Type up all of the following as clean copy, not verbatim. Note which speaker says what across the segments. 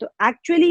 Speaker 1: تو ایکچولی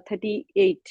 Speaker 1: 38,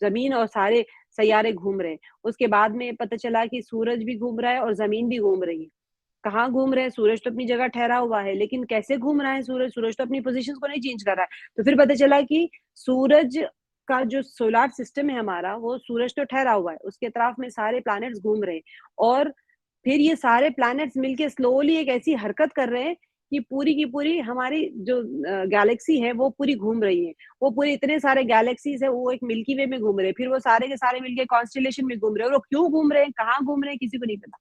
Speaker 1: زمین اور سارے سیارے گھوم رہے ہیں. اس کے بعد میں پتہ چلا کہ سورج بھی گھوم رہا ہے اور زمین بھی گھوم رہی ہے. کہاں گھوم رہے ہیں؟ سورج تو اپنی جگہ ٹھہرا ہوا ہے، لیکن کیسے گھوم رہا ہے سورج؟ سورج تو اپنی پوزیشن کو نہیں چینج کر رہا ہے. تو پھر پتہ چلا کہ سورج کا جو سولار سسٹم ہے ہمارا، وہ سورج تو ٹھہرا ہوا ہے، اس کے اطراف میں سارے پلانٹس گھوم رہے ہیں، اور پھر یہ سارے پلانٹس مل کے سلولی ایک ایسی حرکت کر رہے ہیں کہ پوری کی پوری ہماری جو گیلیکسی ہے وہ پوری گھوم رہی ہے. وہ پورے اتنے سارے گیلیکسیز ہے، وہ ایک ملکی وے میں گھوم رہے ہیں، پھر وہ سارے کے سارے مل کے کانسٹیلیشن میں گھوم رہے ہیں. اور وہ کیوں گھوم رہے ہیں، کہاں گھوم رہے ہیں، کسی کو نہیں پتا.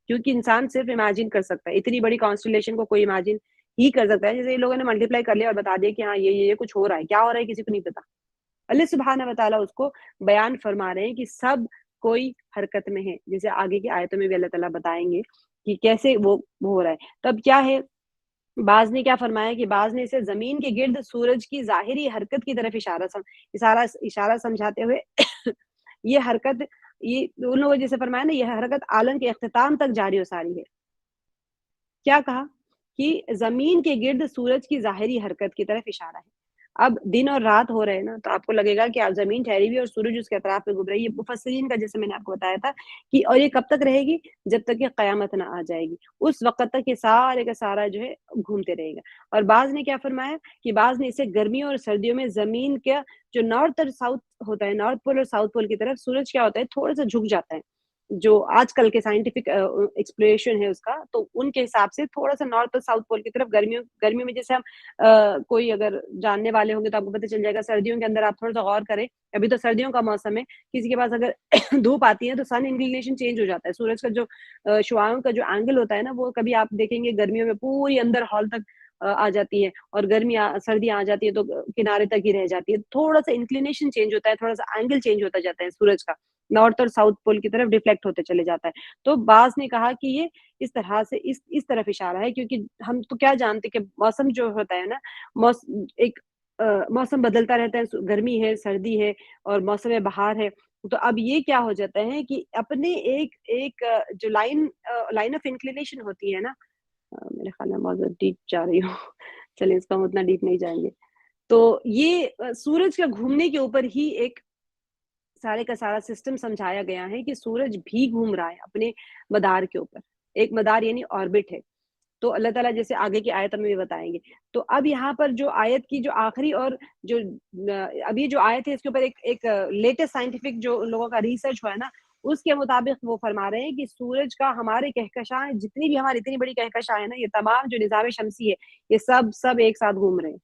Speaker 1: کیونکہ انسان صرف امیجن کر سکتا ہے. اتنی بڑی کانسٹیلیشن کو کوئی امیجن ہی کر سکتا ہے. جیسے یہ لوگوں نے ملٹیپلائی کر لیا اور بتا دیا کہ ہاں یہ کچھ ہو رہا ہے. کیا ہو رہا ہے کسی کو نہیں پتا. اللہ سبحانہ و تعالیٰ اس کو بیان فرما رہے ہیں کہ سب کوئی حرکت میں ہے. جیسے آگے کی آیتوں میں بھی اللہ تعالیٰ بتائیں گے کہ کیسے وہ ہو رہا ہے. تب کیا ہے، بعض نے کیا فرمایا کہ بعض نے اسے زمین کے گرد سورج کی ظاہری حرکت کی طرف اشارہ سمجھاتے ہوئے یہ حرکت، یہ ان لوگوں جیسے فرمایا نا، یہ حرکت عالم کے اختتام تک جاری و ساری ہے. کیا کہا کہ زمین کے گرد سورج کی ظاہری حرکت کی طرف اشارہ ہے. اب دن اور رات ہو رہے ہیں نا، تو آپ کو لگے گا کہ زمین ٹھہری ہوئی اور سورج اس کے اطراف میں گھوم رہی ہے. یہ مفسرین کا جیسے میں نے آپ کو بتایا تھا کہ اور یہ کب تک رہے گی؟ جب تک کہ قیامت نہ آ جائے گی. اس وقت تک یہ سارے کا سارا جو ہے گھومتے رہے گا. اور بعض نے کیا فرمایا کہ بعض نے اسے گرمیوں اور سردیوں میں زمین کا جو نارتھ اور ساؤتھ ہوتا ہے، نارتھ پول اور ساؤتھ پول کی طرف سورج کیا ہوتا ہے، تھوڑا سا جھک جاتا ہے. جو آج کل کے سائنٹیفک ایکسپلینیشن ہے اس کا، تو ان کے حساب سے تھوڑا سا نارتھ اور ساؤتھ پول کی طرف گرمیوں میں جیسے ہم کوئی اگر جاننے والے ہوں گے تو آپ کو پتہ چل جائے گا. سردیوں کے اندر آپ تھوڑا سا غور کریں، ابھی تو سردیوں کا موسم ہے، کسی کے پاس اگر دھوپ آتی ہے تو سن انکلینیشن چینج ہو جاتا ہے. سورج کا جو شعاعوں کا جو اینگل ہوتا ہے نا، وہ کبھی آپ دیکھیں گے گرمیوں میں پوری اندر ہال تک آ جاتی ہے، اور سردیاں آ جاتی ہے تو کنارے تک ہی رہ جاتی ہے. تھوڑا سا انکلینیشن چینج ہوتا ہے، تھوڑا سا اینگل چینج ہوتا جاتا ہے سورج کا، نارتھ اور ساؤتھ پول کی طرف ڈیفلیکٹ ہوتے چلے جاتا ہے. تو بعض نے کہا کہ یہ اس طرح سے اس طرف اشارہ ہے، کیونکہ ہم تو کیا جانتے کہ موسم جو ہوتا ہے نا، ایک موسم بدلتا رہتا ہے، گرمی ہے، سردی ہے، اور موسم بہار ہے. تو اب یہ کیا ہو جاتا ہے کہ اپنے ایک جو لائن آف انکلینیشن ہوتی ہے نا، میرے خیال میں بہت ڈیپ جا رہی ہوں چلیں اس کا ہم اتنا ڈیپ نہیں جائیں گے. تو یہ سورج کا گھومنے کے اوپر ہی ایک سارے کا سارا سسٹم سمجھایا گیا ہے کہ سورج بھی گھوم رہا ہے اپنے مدار کے اوپر. ایک مدار یعنی آربٹ ہے. تو اللہ تعالیٰ جیسے آگے کی آیت میں بھی بتائیں گے. تو اب یہاں پر جو آیت کی جو آخری اور جو ابھی جو آیت ہے، اس کے اوپر ایک لیٹسٹ سائنٹیفک جو ان لوگوں کا ریسرچ ہوا ہے نا، اس کے مطابق وہ فرما رہے ہیں کہ سورج کا ہمارے کہکشاں، جتنی بھی ہماری اتنی بڑی کہکشاں ہے نا، یہ تمام جو نظام شمسی ہے، یہ سب ایک ساتھ گھوم رہے ہیں.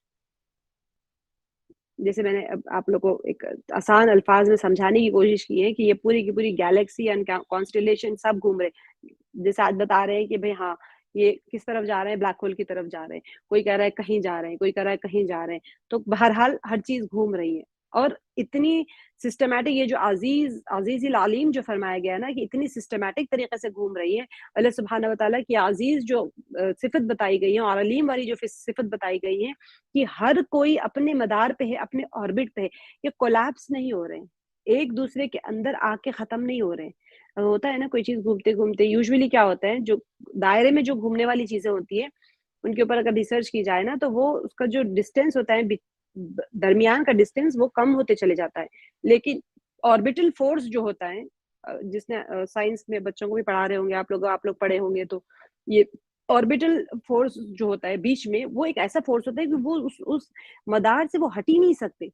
Speaker 1: جیسے میں نے آپ لوگ کو ایک آسان الفاظ میں سمجھانے کی کوشش کی ہے کہ یہ پوری کی پوری گیلیکسی اینڈ کانسٹیلیشن سب گھوم رہے ہیں. جیسے آج بتا رہے ہیں کہ بھئی ہاں یہ کس طرف جا رہے ہیں، بلیک ہول کی طرف جا رہے ہیں، کوئی کہہ رہا ہے کہیں جا رہے ہیں، کوئی کہہ رہا ہے کہیں جا رہے ہیں. تو بہرحال ہر چیز گھوم رہی ہے. اور اتنی سسٹمیٹک، یہ جو عزیز العلیم جو فرمایا گیا ہے نا، کہ اتنی سسٹمیٹک طریقے سے گھوم رہی ہے. اللہ سبحانہ و تعالیٰ کی عزیز جو صفت بتائی گئی ہے، اور علیم والی جو صفت بتائی گئی ہے کہ ہر کوئی اپنے مدار پہ ہے، اپنے آربٹ پہ ہے. یہ کولیپس نہیں ہو رہے ہیں، ایک دوسرے کے اندر آ کے ختم نہیں ہو رہے ہیں. ہوتا ہے نا کوئی چیز گھومتے گھومتے، یوزولی کیا ہوتا ہے، جو دائرے میں جو گھومنے والی چیزیں ہوتی ہیں ان کے اوپر اگر ریسرچ کی جائے نا، تو وہ اس کا جو ڈسٹینس ہوتا ہے، درمیان کا ڈسٹینس، وہ کم ہوتے چلے جاتا ہے. لیکن آربیٹل فورس جو ہوتا ہے، جس نے سائنس میں بچوں کو بھی پڑھا رہے ہوں گے آپ لوگ پڑھے ہوں گے، تو یہ آربیٹل فورس جو ہوتا ہے بیچ میں، وہ ایک ایسا فورس ہوتا ہے کہ وہ اس مدار سے وہ ہٹ ہی نہیں سکتے.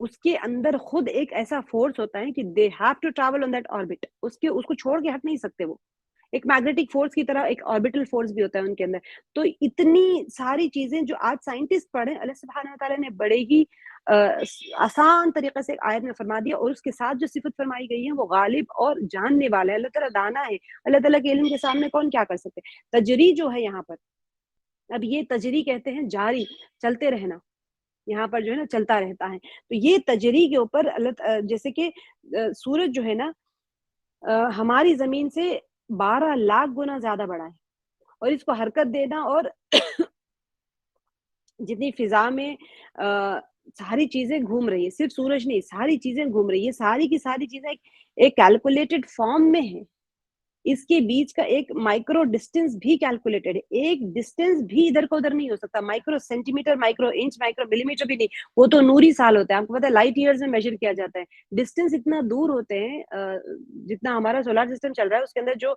Speaker 1: اس کے اندر خود ایک ایسا فورس ہوتا ہے کہ they have to travel on that orbit. اس کو چھوڑ کے ہٹ نہیں سکتے. وہ ایک میگنیٹک فورس کی طرح ایک آربیٹل فورس بھی ہوتا ہے ان کے اندر. تو اتنی ساری چیزیں جو آج سائنٹسٹ پڑھیں، اللہ سبحانہ وتعالیٰ نے بڑے ہی آسان طریقے سے ایک آیت میں فرما دیا. اور اس کے ساتھ جو صفت فرمائی گئی ہے، وہ غالب اور جاننے والا ہے. اللہ تعالیٰ دانا ہے. اللہ تعالیٰ کے علم کے سامنے کون کیا کر سکتے. تجری جو ہے یہاں پر، اب یہ تجری کہتے ہیں جاری، چلتے رہنا. یہاں پر جو ہے نا چلتا رہتا ہے. تو یہ تجری کے اوپر اللہ جیسے کہ سورج جو ہے نا ہماری زمین سے 12 لاکھ گنا زیادہ بڑا ہے. اور اس کو حرکت دینا، اور جتنی فضا میں ساری چیزیں گھوم رہی ہیں، صرف سورج نہیں، ساری چیزیں گھوم رہی ہیں، ساری کی ساری چیزیں ایک کیلکولیٹڈ فارم میں ہیں. اس کے بیچ کا ایک مائکرو ڈسٹینس بھی کیلکولیٹڈ ہے، ایک ڈسٹینس بھی ادھر کا ادھر نہیں ہو سکتا، micro centimetre, micro inch, micro millimetre بھی نہیں، وہ تو نوری سال ہوتا ہے، آپ کو پتا ہے لائٹ ایئرز میں میجر کیا جاتا ہے، ڈسٹینس اتنا دور ہوتے ہیں، جتنا ہمارا سولار سسٹم چل رہا ہے اس کے اندر جو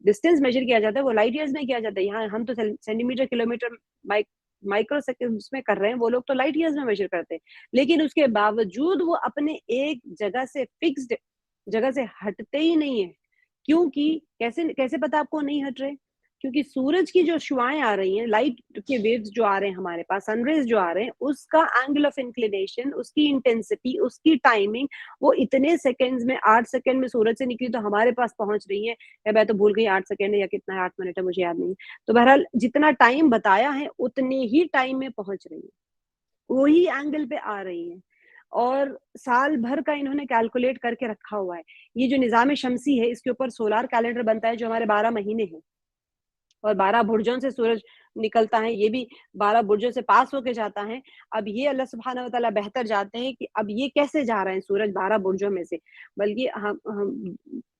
Speaker 1: ڈسٹینس میجر کیا جاتا ہے وہ لائٹ ایئرز میں کیا جاتا ہے، یہاں ہم تو سینٹی میٹر، کلو میٹر، مائکرو سیکنڈز میں کر رہے ہیں، وہ لوگ تو لائٹ ایئرز میں میجر کرتے ہیں، لیکن اس کے باوجود وہ اپنے ایک جگہ سے فکسڈ جگہ سے ہٹتے ہی نہیں ہے، کیونکہ کیسے پتا آپ کو نہیں ہٹ رہے، کیونکہ سورج کی جو شعاعیں آ رہی ہیں، لائٹ کے ویوز جو آ رہے ہیں ہمارے پاس، سن ریز جو آ رہے ہیں، اس کا اینگل آف انکلینیشن، اس کی انٹینسٹی، اس کی ٹائمنگ، وہ اتنے سیکنڈز میں 8 سیکنڈ میں سورج سے نکلی تو ہمارے پاس پہنچ رہی ہے، یا میں تو بھول گئی 8 سیکنڈ ہے یا کتنا ہے، 8 منٹ ہے، مجھے یاد نہیں ہے، تو بہرحال جتنا ٹائم بتایا ہے اتنے ہی ٹائم میں پہنچ رہی ہے، وہی اینگل پہ آ رہی ہیں، اور سال بھر کا انہوں نے کیلکولیٹ کر کے رکھا ہوا ہے، یہ جو نظام شمسی ہے اس کے اوپر سولار کیلنڈر بنتا ہے جو ہمارے 12 مہینے ہیں، اور 12 برجوں سے سورج نکلتا ہے، یہ بھی 12 برجوں سے پاس ہو کے جاتا ہے، اب یہ اللہ سبحانہ وتعالیٰ بہتر جانتے ہیں کہ اب یہ کیسے جا رہے ہیں سورج 12 برجوں میں سے، بلکہ ہم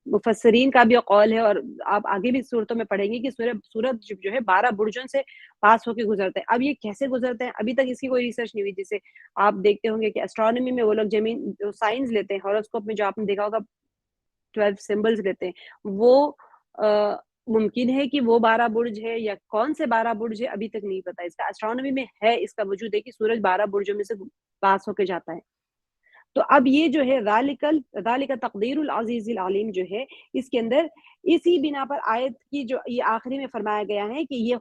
Speaker 1: مفسرین کا بھی قول ہے، اور آپ آگے بھی صورتوں میں پڑھیں گے کہ سورج جو ہے 12 برجوں سے پاس ہو کے گزرتے ہیں، اب یہ کیسے گزرتے ہیں ابھی تک اس کی کوئی ریسرچ نہیں ہوئی، جسے آپ دیکھتے ہوں گے کہ اسٹرانومی میں وہ لوگ زمین سائنس لیتے ہیں، ہاروسکوپ میں جو آپ نے دیکھا ہوگا 12 سمبلز لیتے ہیں، وہ ممکن ہے کہ وہ 12 برج ہے یا کون سے 12 برج ہے ابھی تک نہیں پتا، اس کا اسٹرانومی میں ہے، اس کا وجود ہے کہ سورج 12 برجوں میں سے پاس ہو کے جاتا ہے، تو اب یہ جو ہے ذالک تقدیر العزیز العلیم جو ہے، اس کے اندر اسی بنا پر آیت کی جو یہ آخری میں فرمایا گیا ہے کہ یہ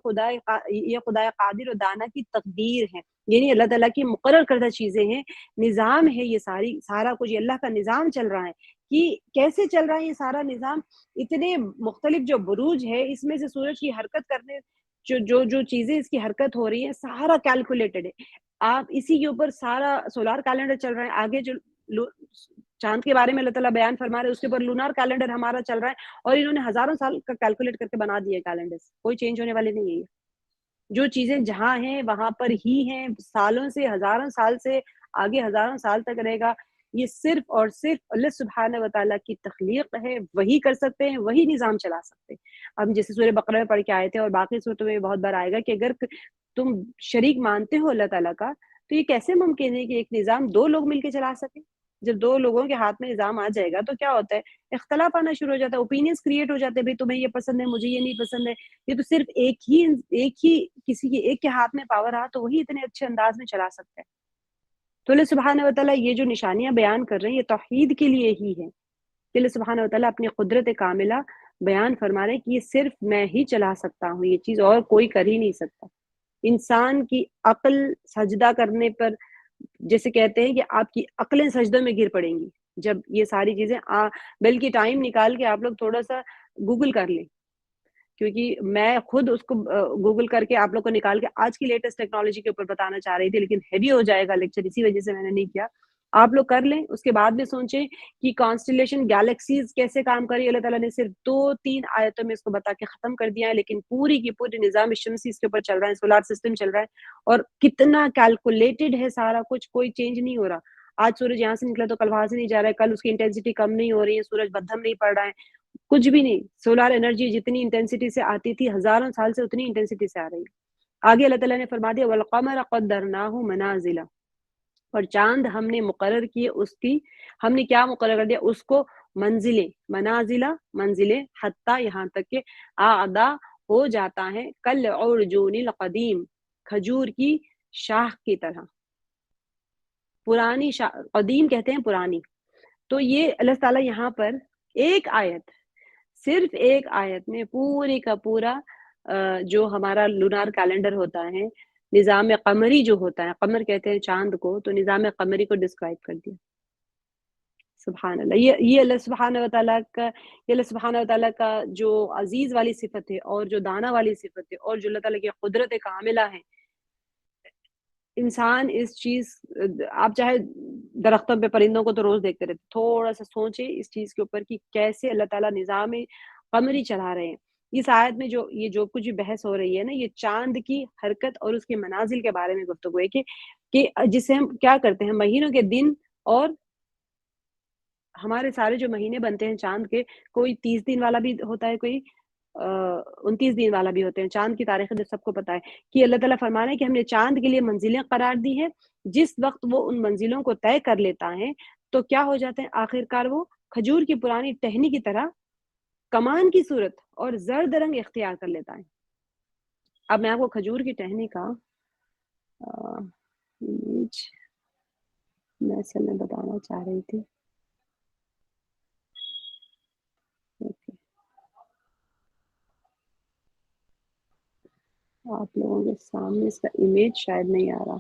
Speaker 1: خدا قادر و دانا کی تقدیر ہے، یعنی اللہ تعالیٰ کی مقرر کردہ چیزیں ہیں، نظام ہے، یہ سارا کچھ یہ اللہ کا نظام چل رہا ہے، کہ کیسے چل رہا ہے یہ سارا نظام، اتنے مختلف جو بروج ہے اس میں سے سورج کی حرکت کرنے جو چیزیں اس کی حرکت ہو رہی ہے سارا کیلکولیٹڈ ہے، آپ اسی کے اوپر سارا سولار کیلنڈر چل رہا ہے، آگے جو چاند کے بارے میں اللہ تعالیٰ بیان فرما رہے ہیں اس کے اوپر لونار کیلنڈر ہمارا چل رہا ہے، اور انہوں نے ہزاروں سال کا کیلکولیٹ کر کے بنا دیے کیلنڈر، کوئی چینج ہونے والے نہیں ہے، جو چیزیں جہاں ہیں وہاں پر ہی ہیں، سالوں سے، ہزاروں سال سے آگے ہزاروں سال تک رہے گا، یہ صرف اور صرف اللہ سبحانہ وتعالیٰ کی تخلیق ہے، وہی کر سکتے ہیں، وہی نظام چلا سکتے ہیں، اب جیسے سورہ بقرہ میں پڑھ کے آئے تھے اور باقی صورتوں میں بہت بار آئے گا کہ اگر تم شریک مانتے ہو اللہ تعالیٰ کا تو یہ کیسے ممکن ہے کہ ایک نظام 2 لوگ مل کے چلا سکیں، جب 2 لوگوں کے ہاتھ میں نظام آ جائے گا تو کیا ہوتا ہے، اختلاف آنا شروع ہو جاتا ہے، اوپینینز کریٹ ہو جاتے ہیں، بھئی تمہیں یہ پسند ہے، مجھے یہ نہیں پسند ہے، یہ تو صرف ایک ہی کسی کے ایک کے ہاتھ میں پاور رہا تو وہی اتنے اچھے انداز میں چلا سکتا ہے، تو اللہ سبحانہ وتعالیٰ یہ جو نشانیاں بیان کر رہے ہیں یہ توحید کے لیے ہی ہے، کہ اللہ سبحانہ وتعالیٰ اپنی قدرت کاملہ بیان فرما رہے ہیں کہ یہ صرف میں ہی چلا سکتا ہوں، یہ چیز اور کوئی کر ہی نہیں سکتا، انسان کی عقل سجدہ کرنے پر، جیسے کہتے ہیں کہ آپ کی عقلیں سجدوں میں گر پڑیں گی جب یہ ساری چیزیں بلکہ ٹائم نکال کے آپ لوگ تھوڑا سا گوگل کر لیں، کیونکہ میں خود اس کو گوگل کر کے آپ لوگ کو نکال کے آج کی لیٹسٹ ٹیکنالوجی کے اوپر بتانا چاہ رہی تھی، لیکن ہیوی ہو جائے گا لیکچر، اسی وجہ سے میں نے نہیں کیا، آپ لوگ کر لیں، اس کے بعد میں سوچیں کہ کانسٹلیشن گیلیکسیز کیسے کام کری، اللہ تعالیٰ نے صرف 2-3 آیتوں میں اس کو بتا کے ختم کر دیا ہے، لیکن پوری کی پوری نظام شمسی اس کے اوپر چل رہا ہے، سولار سسٹم چل رہا ہے، اور کتنا کیلکولیٹڈ ہے سارا کچھ، کوئی چینج نہیں ہو رہا، آج سورج یہاں سے نکلا تو کل وہاں سے نہیں جا رہا ہے، کل اس کی انٹینسٹی کم نہیں ہو رہی ہے، سورج بدھم نہیں پڑ رہا ہے، کچھ بھی نہیں، سولار انرجی جتنی انٹینسٹی سے آتی تھی ہزاروں سال سے اتنی انٹینسٹی سے آ رہی ہے، آگے اللہ تعالیٰ نے فرما دیا وَالْقَمَرَ قَدَّرْنَاهُ مَنَازِلَ، اور چاند ہم نے مقرر کیے اس کی، ہم نے کیا مقرر کر دیا اس کو، منزلیں، منزلیں حتیٰ یہاں تک کہ اعدا ہو جاتا ہے کل عرجون القدیم، کھجور کی شاخ کی طرح، پرانی قدیم کہتے ہیں پرانی، تو یہ اللہ تعالیٰ یہاں پر ایک آیت، صرف ایک آیت میں پوری کا پورا جو ہمارا لونار کیلنڈر ہوتا ہے، نظام قمری جو ہوتا ہے، قمر کہتے ہیں چاند کو، تو نظام قمری کو ڈسکرائب کر دیا، سبحان اللہ، یہ اللہ سبحانہ وتعالیٰ کا، یہ اللہ سبحانہ وتعالیٰ کا جو عزیز والی صفت ہے اور جو دانا والی صفت ہے اور جو اللہ تعالیٰ کی قدرت کاملہ ہے، انسان اس چیز، آپ چاہے درختوں پہ پرندوں کو تو روز دیکھتے رہتے، تھوڑا سا سوچیں اس چیز کے اوپر کہ کیسے اللہ تعالیٰ نظام قمری چلا رہے ہیں، اس آیت میں جو کچھ بھی بحث ہو رہی ہے نا، یہ چاند کی حرکت اور اس کے منازل کے بارے میں گفتگو ہے کہ جسے ہم کیا کرتے ہیں، مہینوں کے دن اور ہمارے سارے جو مہینے بنتے ہیں چاند کے، کوئی 30 دن والا بھی ہوتا ہے، کوئی 29 دن والا بھی ہوتے ہیں. چاند کی تاریخ جو سب کو پتہ ہے کہ اللہ تعالیٰ فرما رہے ہیں کہ ہم نے چاند کے لیے منزلیں قرار دی ہیں. جس وقت وہ ان منزلوں کو طے کر لیتا ہے تو کیا ہو جاتے ہیں آخرکار وہ کھجور کی پرانی ٹہنی کی طرح کمان کی صورت اور زرد رنگ اختیار کر لیتا ہے. اب میں آپ کو کھجور کی ٹہنی کا امیج میں اصل میں بتانا چاہ رہی تھی. اوکے. آپ لوگوں کے سامنے اس کا امیج شاید نہیں آ رہا.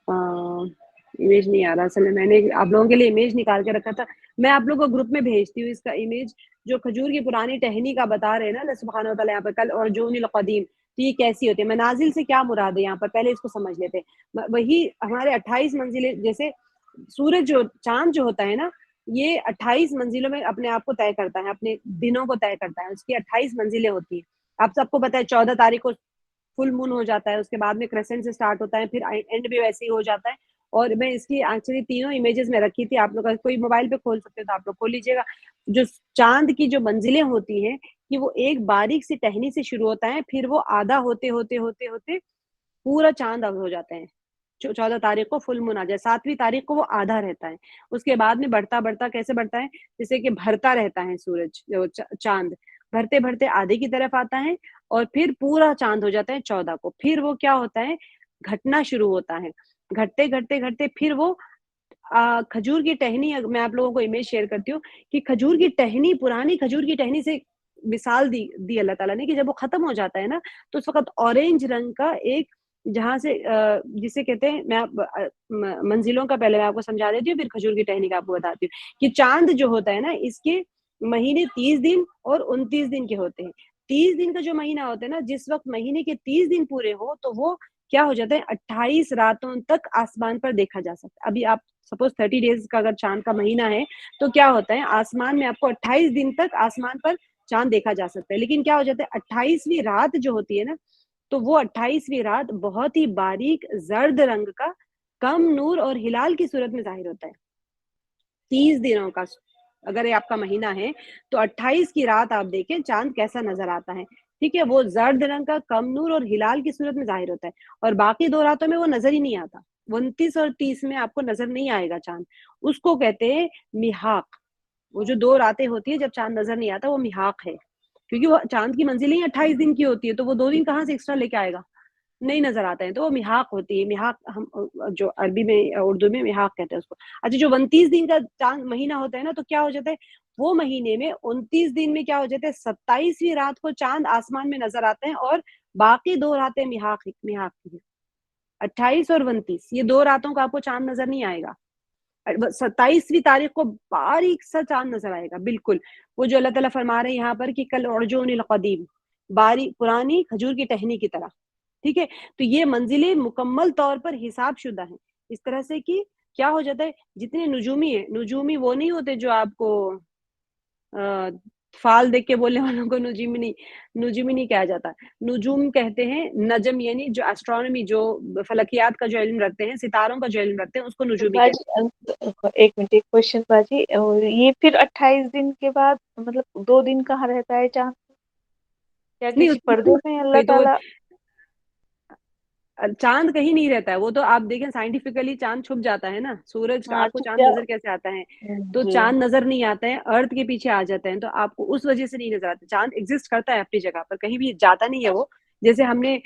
Speaker 1: امیج نہیں آ رہا. اصل میں نے آپ لوگوں کے لیے امیج نکال کے رکھا تھا. میں آپ لوگوں کو گروپ میں بھیجتی ہوں اس کا امیج. جو کھجور کی پرانی ٹہنی کا بتا رہے ہیں نا اللہ سبحانہ وتعالیٰ یہاں پر کل ارجون القدیم، تو یہ کیسی ہوتی ہے؟ منازل سے کیا مراد ہے یہاں پر؟ پہلے اس کو سمجھ لیتے ہیں. وہی ہمارے 28 منزلیں، جیسے سورج جو چاند جو ہوتا ہے نا، یہ 28 منزلوں میں اپنے آپ کو طے کرتا ہے، اپنے دنوں کو طے کرتا ہے. اس کی 28 منزلیں ہوتی ہیں. آپ سب کو پتہ ہے 14 تاریخ کو فل مون ہو جاتا ہے، اس کے بعد میں کریسنٹ سے سٹارٹ ہوتا ہے، پھر اینڈ بھی ویسے ہی ہو جاتا ہے. اور میں اس کی ایکچولی تینوں امیجز میں رکھی تھی. آپ لوگ کوئی موبائل پہ کھول سکتے تو آپ لوگ کھول لیجیے گا. جو چاند کی جو منزلیں ہوتی ہیں کہ وہ ایک باریک سی ٹہنی سے شروع ہوتا ہے، پھر وہ آدھا ہوتے ہوتے ہوتے ہوتے پورا چاند اب ہو جاتا ہے. 14 تاریخ کو فل مون آ جائے، 7ویں تاریخ کو وہ آدھا رہتا ہے. اس کے بعد میں بڑھتا بڑھتا کیسے بڑھتا ہے؟ جیسے کہ بھرتا رہتا ہے سورج، چاند بھرتے بھرتے آدھے کی طرف آتا ہے اور پھر پورا چاند ہو جاتا ہے 14 کو. پھر وہ کیا ہوتا ہے؟ گھٹنا شروع ہوتا ہے. گھٹتے گھٹتے گھٹتے پھر وہ کھجور کی ٹہنی، میں آپ لوگوں کو امیج شیئر کرتی ہوں کہ کھجور کی ٹہنی، پرانی کھجور کی ٹہنی سے مثال دی اللہ تعالیٰ نے کہ جب وہ ختم ہو جاتا ہے نا تو اس وقت اورینج رنگ کا ایک، جہاں سے جسے کہتے ہیں، میں منزلوں کا پہلے میں آپ کو سمجھا دیتی ہوں پھر کھجور کی ٹہنی کا آپ کو بتاتی ہوں کہ چاند جو ہوتا ہے نا، اس کے مہینے 30 دن اور 29 دن کے ہوتے ہیں. 30 دن کا جو مہینہ ہوتا ہے نا، جس وقت مہینے کے 30 دن پورے ہو تو وہ کیا ہو جاتا ہے؟ 28 راتوں تک آسمان پر دیکھا جا سکتا ہے. ابھی آپ سپوز 30 ڈیز کا اگر چاند کا مہینہ ہے تو کیا ہوتا ہے؟ آسمان میں آپ کو 28 دن تک آسمان پر چاند دیکھا جا سکتا ہے. لیکن کیا ہو جاتا ہے؟ 28ویں رات جو ہوتی ہے نا، تو وہ 28ویں رات بہت ہی باریک زرد رنگ کا کم نور اور ہلال کی صورت میں ظاہر ہوتا ہے. 30 دنوں کا اگر یہ آپ کا مہینہ ہے تو 28 کی رات آپ دیکھیں چاند کیسا نظر آتا ہے. ٹھیک ہے، وہ زرد رنگ کا کم نور اور ہلال کی صورت میں ظاہر ہوتا ہے. اور باقی 2 راتوں میں وہ نظر ہی نہیں آتا. 29 اور 30 میں آپ کو نظر نہیں آئے گا چاند. اس کو کہتے ہیں محاق. وہ جو 2 راتیں ہوتی ہیں جب چاند نظر نہیں آتا، وہ محاق ہے. کیونکہ وہ چاند کی منزلیں 28 دن کی ہوتی ہے تو وہ 2 دن کہاں سے ایکسٹرا لے کے آئے گا؟ نہیں نظر آتا ہے. تو وہ محاق ہوتی ہے. محاق ہم جو عربی میں، اردو میں محاق کہتے ہیں اس کو. اچھا، جو 29 دن کا چاند مہینہ ہوتا ہے نا، تو کیا ہو جاتا ہے؟ وہ مہینے میں 29 دن میں کیا ہو جاتا ہے؟ 27ویں رات کو چاند آسمان میں نظر آتے ہیں اور باقی 2 راتیں محاق کی ہیں. 28 اور 29 یہ 2 راتوں کا آپ کو چاند نظر نہیں آئے گا. 27ویں تاریخ کو باریک سا چاند نظر آئے گا. بالکل وہ جو اللہ تعالیٰ فرما رہے ہیں یہاں پر کہ کل ارجون القدیم، باریک پرانی کھجور کی ٹہنی کی طرح. ٹھیک ہے، تو یہ منزلیں مکمل طور پر حساب شدہ ہیں. اس طرح سے کہ کیا ہو جاتا ہے؟ جتنے نجومی ہیں، نجومی وہ نہیں ہوتے جو آپ کو فال دیکھ کے بولنے والوں کو نجومی نہیں کہا جاتا. نجوم کہتے ہیں نجم، یعنی جو ایسٹرونومی، جو فلکیات کا جو علم رکھتے ہیں، ستاروں کا جو علم رکھتے ہیں، اس کو نجومی کہتے ہیں.
Speaker 2: باجی ایک منٹ، ایک کوشچن باجی. یہ پھر 28 دن کے بعد مطلب 2 دن کہاں رہتا ہے چاند؟ کیا
Speaker 1: نہیں،
Speaker 2: کسی پردے میں اللہ
Speaker 1: کہیں تو
Speaker 2: تعالیٰ؟
Speaker 1: چاند کہیں نہیں رہتا ہے. وہ تو آپ دیکھیں سائنٹیفکلی چاند چھپ جاتا ہے نا. سورج کا
Speaker 2: ہاں
Speaker 1: آپ کو
Speaker 2: چھپ
Speaker 1: چاند
Speaker 2: جا.
Speaker 1: نظر کیسے آتا ہے؟ تو
Speaker 2: جی
Speaker 1: چاند نظر نہیں آتا ہے، ارتھ کے پیچھے آ جاتا ہے، تو آپ کو اس وجہ سے نہیں نظر آتا. چاند ایگزسٹ کرتا ہے اپنی جگہ پر، کہیں بھی جاتا نہیں ہے وہ. جیسے ہم نے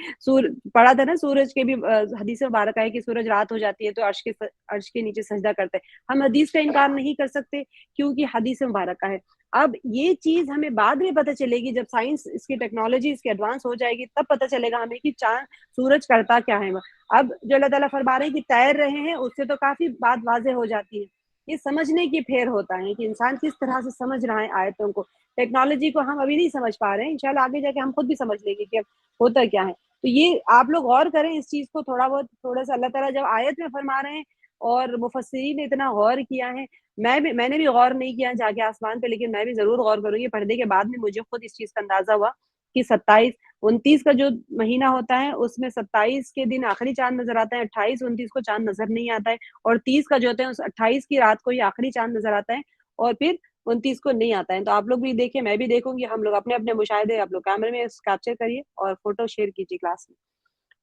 Speaker 1: پڑھا تھا نا، سورج کے بھی حدیث مبارکہ ہے کہ سورج رات ہو جاتی ہے تو عرش کے نیچے سجدہ کرتے ہیں. ہم حدیث کا انکار نہیں کر سکتے کیونکہ حدیث مبارکہ ہے. اب یہ چیز ہمیں بعد میں پتہ چلے گی جب سائنس، اس کی ٹیکنالوجی اس کی ایڈوانس ہو جائے گی، تب پتہ چلے گا ہمیں کہ چاند، سورج کرتا کیا ہے. اب جو اللہ تعالیٰ فرما رہے ہیں کہ تیر رہے ہیں، اس سے تو کافی بات واضح ہو جاتی ہے. یہ سمجھنے کی پھیر ہوتا ہے کہ انسان کس طرح سے سمجھ رہا ہے آیتوں کو. ٹیکنالوجی کو ہم ابھی نہیں سمجھ پا رہے ہیں، انشاءاللہ آگے جا کے ہم خود بھی سمجھ لیں گے کہ ہوتا کیا ہے. تو یہ آپ لوگ غور کریں اس چیز کو تھوڑا بہت، تھوڑا سا اللہ تعالیٰ جب آیت میں فرما رہے ہیں اور مفسرین نے اتنا غور کیا ہے. میں نے بھی غور نہیں کیا جا کے آسمان پہ، لیکن میں بھی ضرور غور کروں گی. پردے کے بعد میں مجھے خود اس چیز کا اندازہ ہوا کہ 27 29 کا جو مہینہ ہوتا ہے اس میں 27 کے دن آخری چاند نظر آتا ہے، 28 29 کو چاند نظر نہیں آتا ہے، اور 30 کا جو ہوتا ہے اس 28 کی رات کو ہی آخری چاند نظر آتا ہے، اور پھر 29 کو نہیں آتا ہے۔ تو آپ لوگ بھی دیکھیں، میں بھی دیکھوں گی، ہم لوگ اپنے اپنے مشاہدے آپ لوگ کیمرے میں کیپچر کریے اور فوٹو شیئر کیجیے کلاس میں۔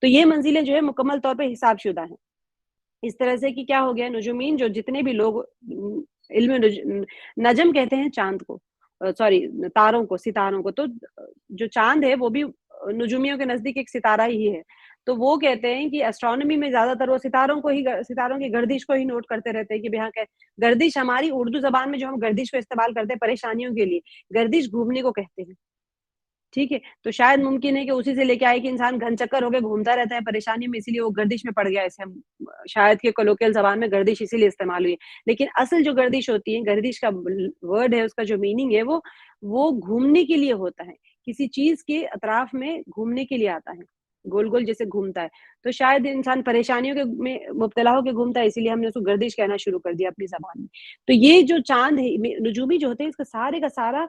Speaker 1: تو یہ منزلیں جو ہے مکمل طور پہ حساب شدہ ہیں۔ اس طرح سے کہ کیا ہو گیا، نجومین جو جتنے بھی لوگ علم نجم کہتے ہیں چاند کو، سوری تاروں کو، ستاروں کو، تو جو چاند ہے وہ بھی نجومیوں کے نزدیک ایک ستارہ ہی ہے۔ تو وہ کہتے ہیں کہ اسٹرانومی میں زیادہ تر وہ ستاروں کی گردش کو ہی نوٹ کرتے رہتے ہیں کہ یہاں گردش، ہماری اردو زبان میں جو ہم گردش کو استعمال کرتے ہیں پریشانیوں کے لیے، گردش گھومنے کو کہتے ہیں، ٹھیک ہے؟ تو شاید ممکن ہے کہ اسی سے لے کے آئے کہ انسان گھن چکر ہو کے گھومتا رہتا ہے پریشانی میں، اسی لیے وہ گردش میں پڑ گیا، ایسے شاید کہ کولوکیل زبان میں گردش اسی لیے استعمال ہوئی ہے۔ لیکن اصل جو گردش ہوتی ہے، گردش کا ورڈ ہے، اس کا جو میننگ ہے وہ گھومنے کے لیے ہوتا ہے، کسی چیز کے اطراف میں گھومنے کے لیے آتا ہے، گول گول جیسے گھومتا ہے۔ تو شاید انسان پریشانیوں کے میں مبتلا ہو کے گھومتا ہے، اسی لیے ہم نے اس کو گردش کہنا شروع کر دیا اپنی زبان میں۔ تو یہ جو چاند ہے، نجومی جو ہوتے ہیں، اس کا سارے کا سارا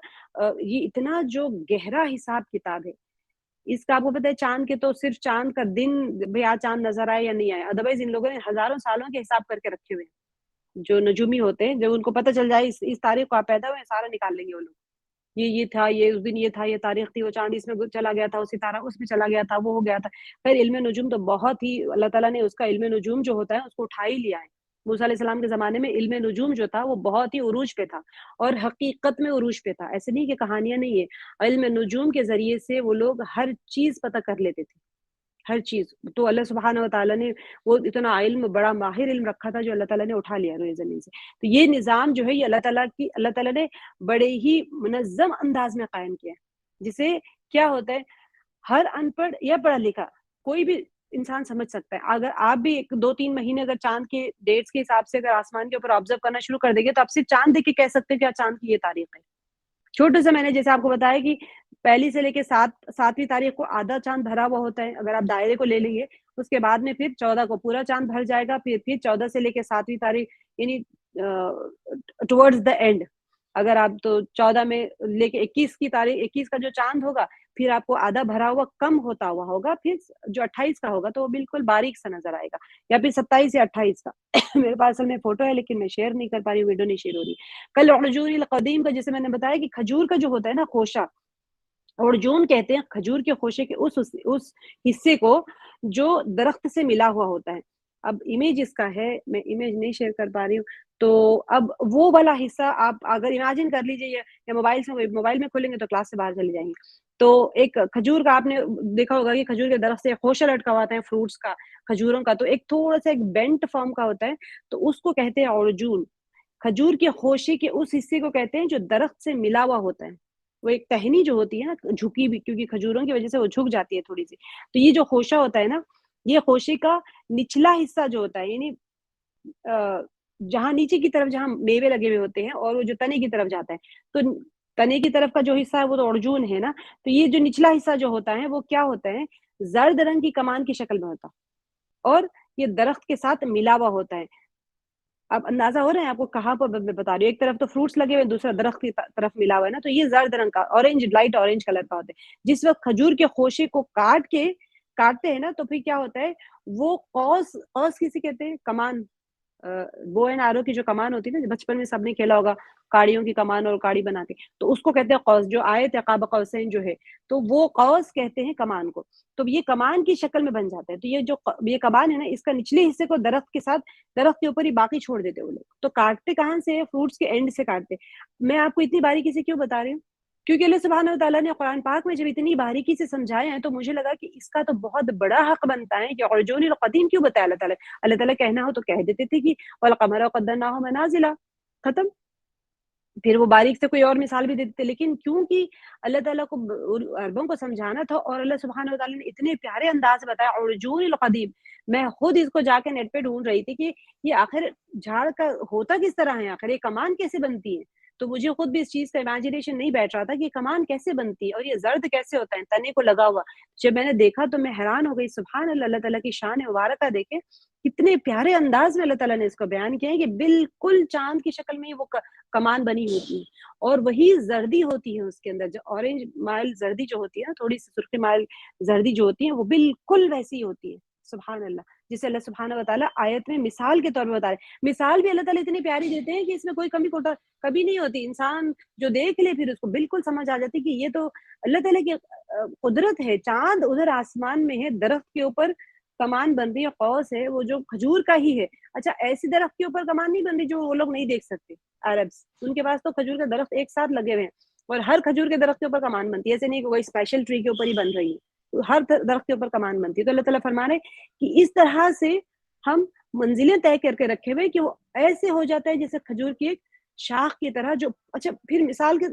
Speaker 1: یہ اتنا جو گہرا حساب کتاب ہے، اس کا آپ کو پتہ ہے چاند کے تو صرف چاند کا دن بھی آج چاند نظر آئے یا نہیں آئے، ادروائز ان لوگوں نے ہزاروں سالوں کے حساب کر کے رکھے ہوئے ہیں۔ جو نجومی ہوتے ہیں، جب ان کو پتہ چل جائے اس تاریخ کو آپ پیدا ہوئے، سارا نکال لیں گے وہ لوگ، یہ تھا، یہ اس دن یہ تھا، یہ تاریخ تھی، وہ چاند اس میں چلا گیا تھا، وہ ستارہ اس میں چلا گیا تھا، وہ ہو گیا تھا۔ پھر علم نجوم تو بہت ہی اللہ تعالیٰ نے اس کا علم نجوم جو ہوتا ہے اس کو اٹھا ہی لیا ہے۔ موسیٰ علیہ السلام کے زمانے میں علم نجوم جو تھا وہ بہت ہی عروج پہ تھا، اور حقیقت میں عروج پہ تھا، ایسے نہیں کہ کہانیاں نہیں ہے۔ علم نجوم کے ذریعے سے وہ لوگ ہر چیز پتہ کر لیتے تھے، ہر چیز۔ تو اللہ سبحانہ وتعالیٰ نے وہ اتنا علم، بڑا ماہر علم رکھا تھا جو اللہ تعالیٰ نے اٹھا لیا روئے زمین سے۔ تو یہ نظام جو ہے یہ اللہ تعالیٰ نے بڑے ہی منظم انداز میں قائم کیا ہے، جسے کیا ہوتا ہے، ہر ان پڑھ یا پڑھا لکھا کوئی بھی انسان سمجھ سکتا ہے۔ اگر آپ بھی 2-3 مہینے اگر چاند کے ڈیٹس کے حساب سے اگر آسمان کے اوپر آبزرو کرنا شروع کر دیں گے تو آپ صرف چاند دیکھ کے کہہ سکتے ہیں کہ چاند کی یہ تاریخ ہے۔ چھوٹے سے میں نے جیسے آپ کو بتایا کہ پہلی سے لے کے 7ویں تاریخ کو آدھا چاند بھرا ہوا ہوتا ہے، اگر آپ دائرے کو لے لیں گے، اس کے بعد میں پھر 14 کو پورا چاند بھر جائے گا، پھر 14 سے لے کے 7ویں تاریخ، یعنی ٹورڈز دا اینڈ، اگر آپ تو 14 میں لے کے 21 کا جو چاند ہوگا، پھر آپ کو آدھا بھرا ہوا کم ہوتا ہوا ہوگا، پھر جو 28 کا ہوگا تو وہ بالکل باریک سا نظر آئے گا، یا پھر 27 یا 28 کا۔ میرے پاس اصل میں فوٹو ہے لیکن میں شیئر نہیں کر پا رہی ہوں، ویڈیو نہیں شیئر ہو رہی۔ کل عرجون القدیم کا جیسے میں نے بتایا کہ کھجور کا جو ہوتا ہے نا خوشہ، عرجون کہتے ہیں کھجور کے خوشے کے اس حصے کو جو درخت سے ملا ہوا ہوتا ہے۔ اب امیج اس کا ہے، میں امیج نہیں شیئر کر پا رہی ہوں، تو اب وہ والا حصہ آپ اگر امیجن کر لیجئے، یا موبائل میں کھولیں گے تو کلاس سے باہر چلے جائیں گے، تو ایک کھجور کا آپ نے دیکھا ہوگا کہ کھجور کے درخت سے خوشہ لٹکا ہوا ہوتا ہے فروٹس کا، کھجوروں کا، تو ایک تھوڑا سا ایک بینٹ فارم کا ہوتا ہے، تو اس کو کہتے ہیں عرجون۔ کھجور کے خوشے کے اس حصے کو کہتے ہیں جو درخت سے ملا ہوا ہوتا ہے، وہ ایک ٹہنی جو ہوتی ہے نا جھکی بھی، کیونکہ کھجوروں کی وجہ سے وہ جھک جاتی ہے تھوڑی سی، تو یہ جو خوشہ ہوتا ہے نا، یہ خوشے کا نچلا حصہ جو ہوتا ہے، یعنی جہاں نیچے کی طرف جہاں میوے لگے ہوئے ہوتے ہیں اور وہ جو تنے کی طرف جاتا ہے، تو تنے کی طرف کا جو حصہ ہے وہ تو ارجون ہے نا، تو یہ جو نچلا حصہ جو ہوتا ہے وہ کیا ہوتا ہے، زرد رنگ کی کمان کی شکل میں ہوتا، اور یہ درخت کے ساتھ ملا ہوا ہوتا ہے۔ اب اندازہ ہو رہا ہے آپ کو کہاں پر میں بتا رہی ہوں، ایک طرف تو فروٹس لگے ہوئے، دوسرا درخت کی طرف ملا ہوا ہے نا، تو یہ زرد رنگ کا لائٹ اورنج کلر کا ہوتا ہے۔ جس وقت کھجور کے خوشے کو کاٹتے ہیں نا، تو پھر کیا ہوتا ہے، وہ قوس کسی کہتے ہیں، کمان، بو اینڈ آرو کی جو کمان ہوتی ہے نا، بچپن میں سب نے کھیلا ہوگا، کاڑیوں کی کمان اور کاڑی بنا کے، تو اس کو کہتے ہیں قوس، جو آیت قاب قوسین جو ہے، تو وہ قوس کہتے ہیں کمان کو، تو یہ کمان کی شکل میں بن جاتا ہے۔ تو یہ کمان ہے نا، اس کا نچلے حصے کو درخت کے اوپر ہی باقی چھوڑ دیتے وہ لوگ، تو کاٹتے کہاں سے، فروٹس کے اینڈ سے کاٹتے۔ میں آپ کو اتنی باریکی سے کیوں بتا رہی ہوں، کیونکہ اللہ سبحانہ وتعالیٰ نے قرآن پاک میں جب اتنی باریکی سے سمجھایا ہے، تو مجھے لگا کہ اس کا تو بہت بڑا حق بنتا ہے کہ عرجون القدیم کیوں بتایا اللہ تعالیٰ کہنا ہو تو کہہ دیتے تھے کہ والقمر قدرناہ منازل، ختم، پھر وہ باریک سے کوئی اور مثال بھی دیتے تھے، لیکن کیونکہ اللہ تعالیٰ کو عربوں کو سمجھانا تھا، اور اللہ سبحانہ وتعالیٰ نے اتنے پیارے انداز سے بتایا عرجون القدیم، میں خود اس کو جا کے نیٹ پہ ڈھونڈ رہی تھی کہ یہ آخر جھاڑ کا ہوتا کس طرح ہے، آخر یہ کمان کیسے بنتی ہے، تو مجھے خود بھی اس چیز کا امیجنیشن نہیں بیٹھ رہا تھا کہ کمان کیسے بنتی ہے اور یہ زرد کیسے ہوتا ہے تنے کو لگا ہوا. جب میں نے دیکھا تو میں حیران ہو گئی. سبحان اللہ, اللہ تعالیٰ کی شان مبارکہ دیکھے کتنے پیارے انداز میں اللہ تعالیٰ نے اس کو بیان کیا ہے کہ بالکل چاند کی شکل میں ہی وہ کمان بنی ہوتی ہے, اور وہی زردی ہوتی ہے اس کے اندر, جو اورنج مائل زردی جو ہوتی ہے نا, تھوڑی سی سرخی مائل زردی جو ہوتی ہے, وہ بالکل ویسی ہوتی ہے. سبحان اللہ, جسے اللہ سبحانہ و تعالیٰ آیت میں مثال کے طور پر بتا رہے. مثال بھی اللہ تعالیٰ اتنی پیاری دیتے ہیں کہ اس میں کوئی کمی کوتا کبھی نہیں ہوتی. انسان جو دیکھ لے پھر اس کو بالکل سمجھ آ جاتی کہ یہ تو اللہ تعالیٰ کی قدرت ہے. چاند ادھر آسمان میں ہے, درخت کے اوپر کمان بن رہی ہے, قوس ہے وہ جو کھجور کا ہی ہے. اچھا, ایسی درخت کے اوپر کمان نہیں بن رہی جو وہ لوگ نہیں دیکھ سکتے عربس, ان کے پاس تو کھجور کے درخت ایک ساتھ لگے ہوئے ہیں, اور ہر کھجور کے درخت کے اوپر کمان بنتی ہے. ایسے نہیں کہ کوئی اسپیشل ٹری کے اوپر ہی بن رہی ہے, ہر درخت کے اوپر کمان بنتی ہے. تو اللہ تعالیٰ فرما رہے کہ اس طرح سے ہم منزلیں طے کر کے رکھے ہوئے کہ وہ ایسے ہو جاتا ہے جیسے کھجور کی ایک شاخ کی طرح. جو اچھا پھر مثال کے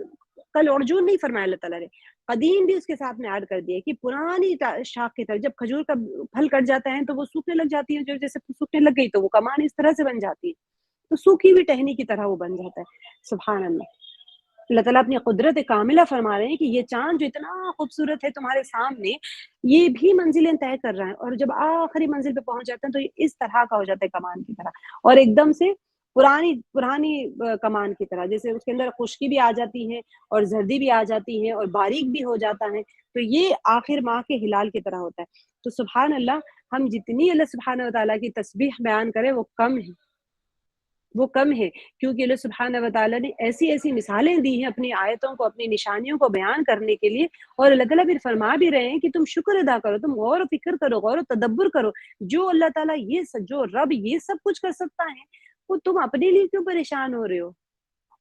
Speaker 1: کل ارجون نہیں فرمایا اللہ تعالیٰ نے, قدیم بھی اس کے ساتھ میں ایڈ کر دیا کہ پرانی شاخ کی طرح جب کھجور کا پھل کٹ جاتا ہے تو وہ سوکھنے لگ جاتی ہے, جو جیسے سوکھنے لگ گئی تو وہ کمان اس طرح سے بن جاتی ہے, تو سوکھی ہوئی ٹہنی کی طرح وہ بن جاتا ہے. سبحان اللہ, اللہ تعالیٰ اپنی قدرت کاملہ فرما رہے ہیں کہ یہ چاند جو اتنا خوبصورت ہے تمہارے سامنے, یہ بھی منزلیں طے کر رہا ہے, اور جب آخری منزل پہ پہنچ جاتا ہے تو یہ اس طرح کا ہو جاتا ہے کمان کی طرح, اور ایک دم سے پرانی کمان کی طرح, جیسے اس کے اندر خشکی بھی آ جاتی ہے اور زردی بھی آ جاتی ہے اور باریک بھی ہو جاتا ہے. تو یہ آخر ماہ کے ہلال کی طرح ہوتا ہے. تو سبحان اللہ, ہم جتنی اللہ سبحانہ و تعالیٰ کی تسبیح بیان کریں وہ کم ہے, کیونکہ اللہ سبحانہ و تعالیٰ نے ایسی ایسی مثالیں دی ہیں اپنی آیتوں کو, اپنی نشانیوں کو بیان کرنے کے لیے. اور اللہ تعالیٰ پھر فرما بھی رہے ہیں کہ تم شکر ادا کرو, تم غور و فکر کرو, غور و تدبر کرو. جو اللہ تعالیٰ جو رب یہ سب کچھ کر سکتا ہے, وہ تم اپنے لیے کیوں پریشان ہو رہے ہو؟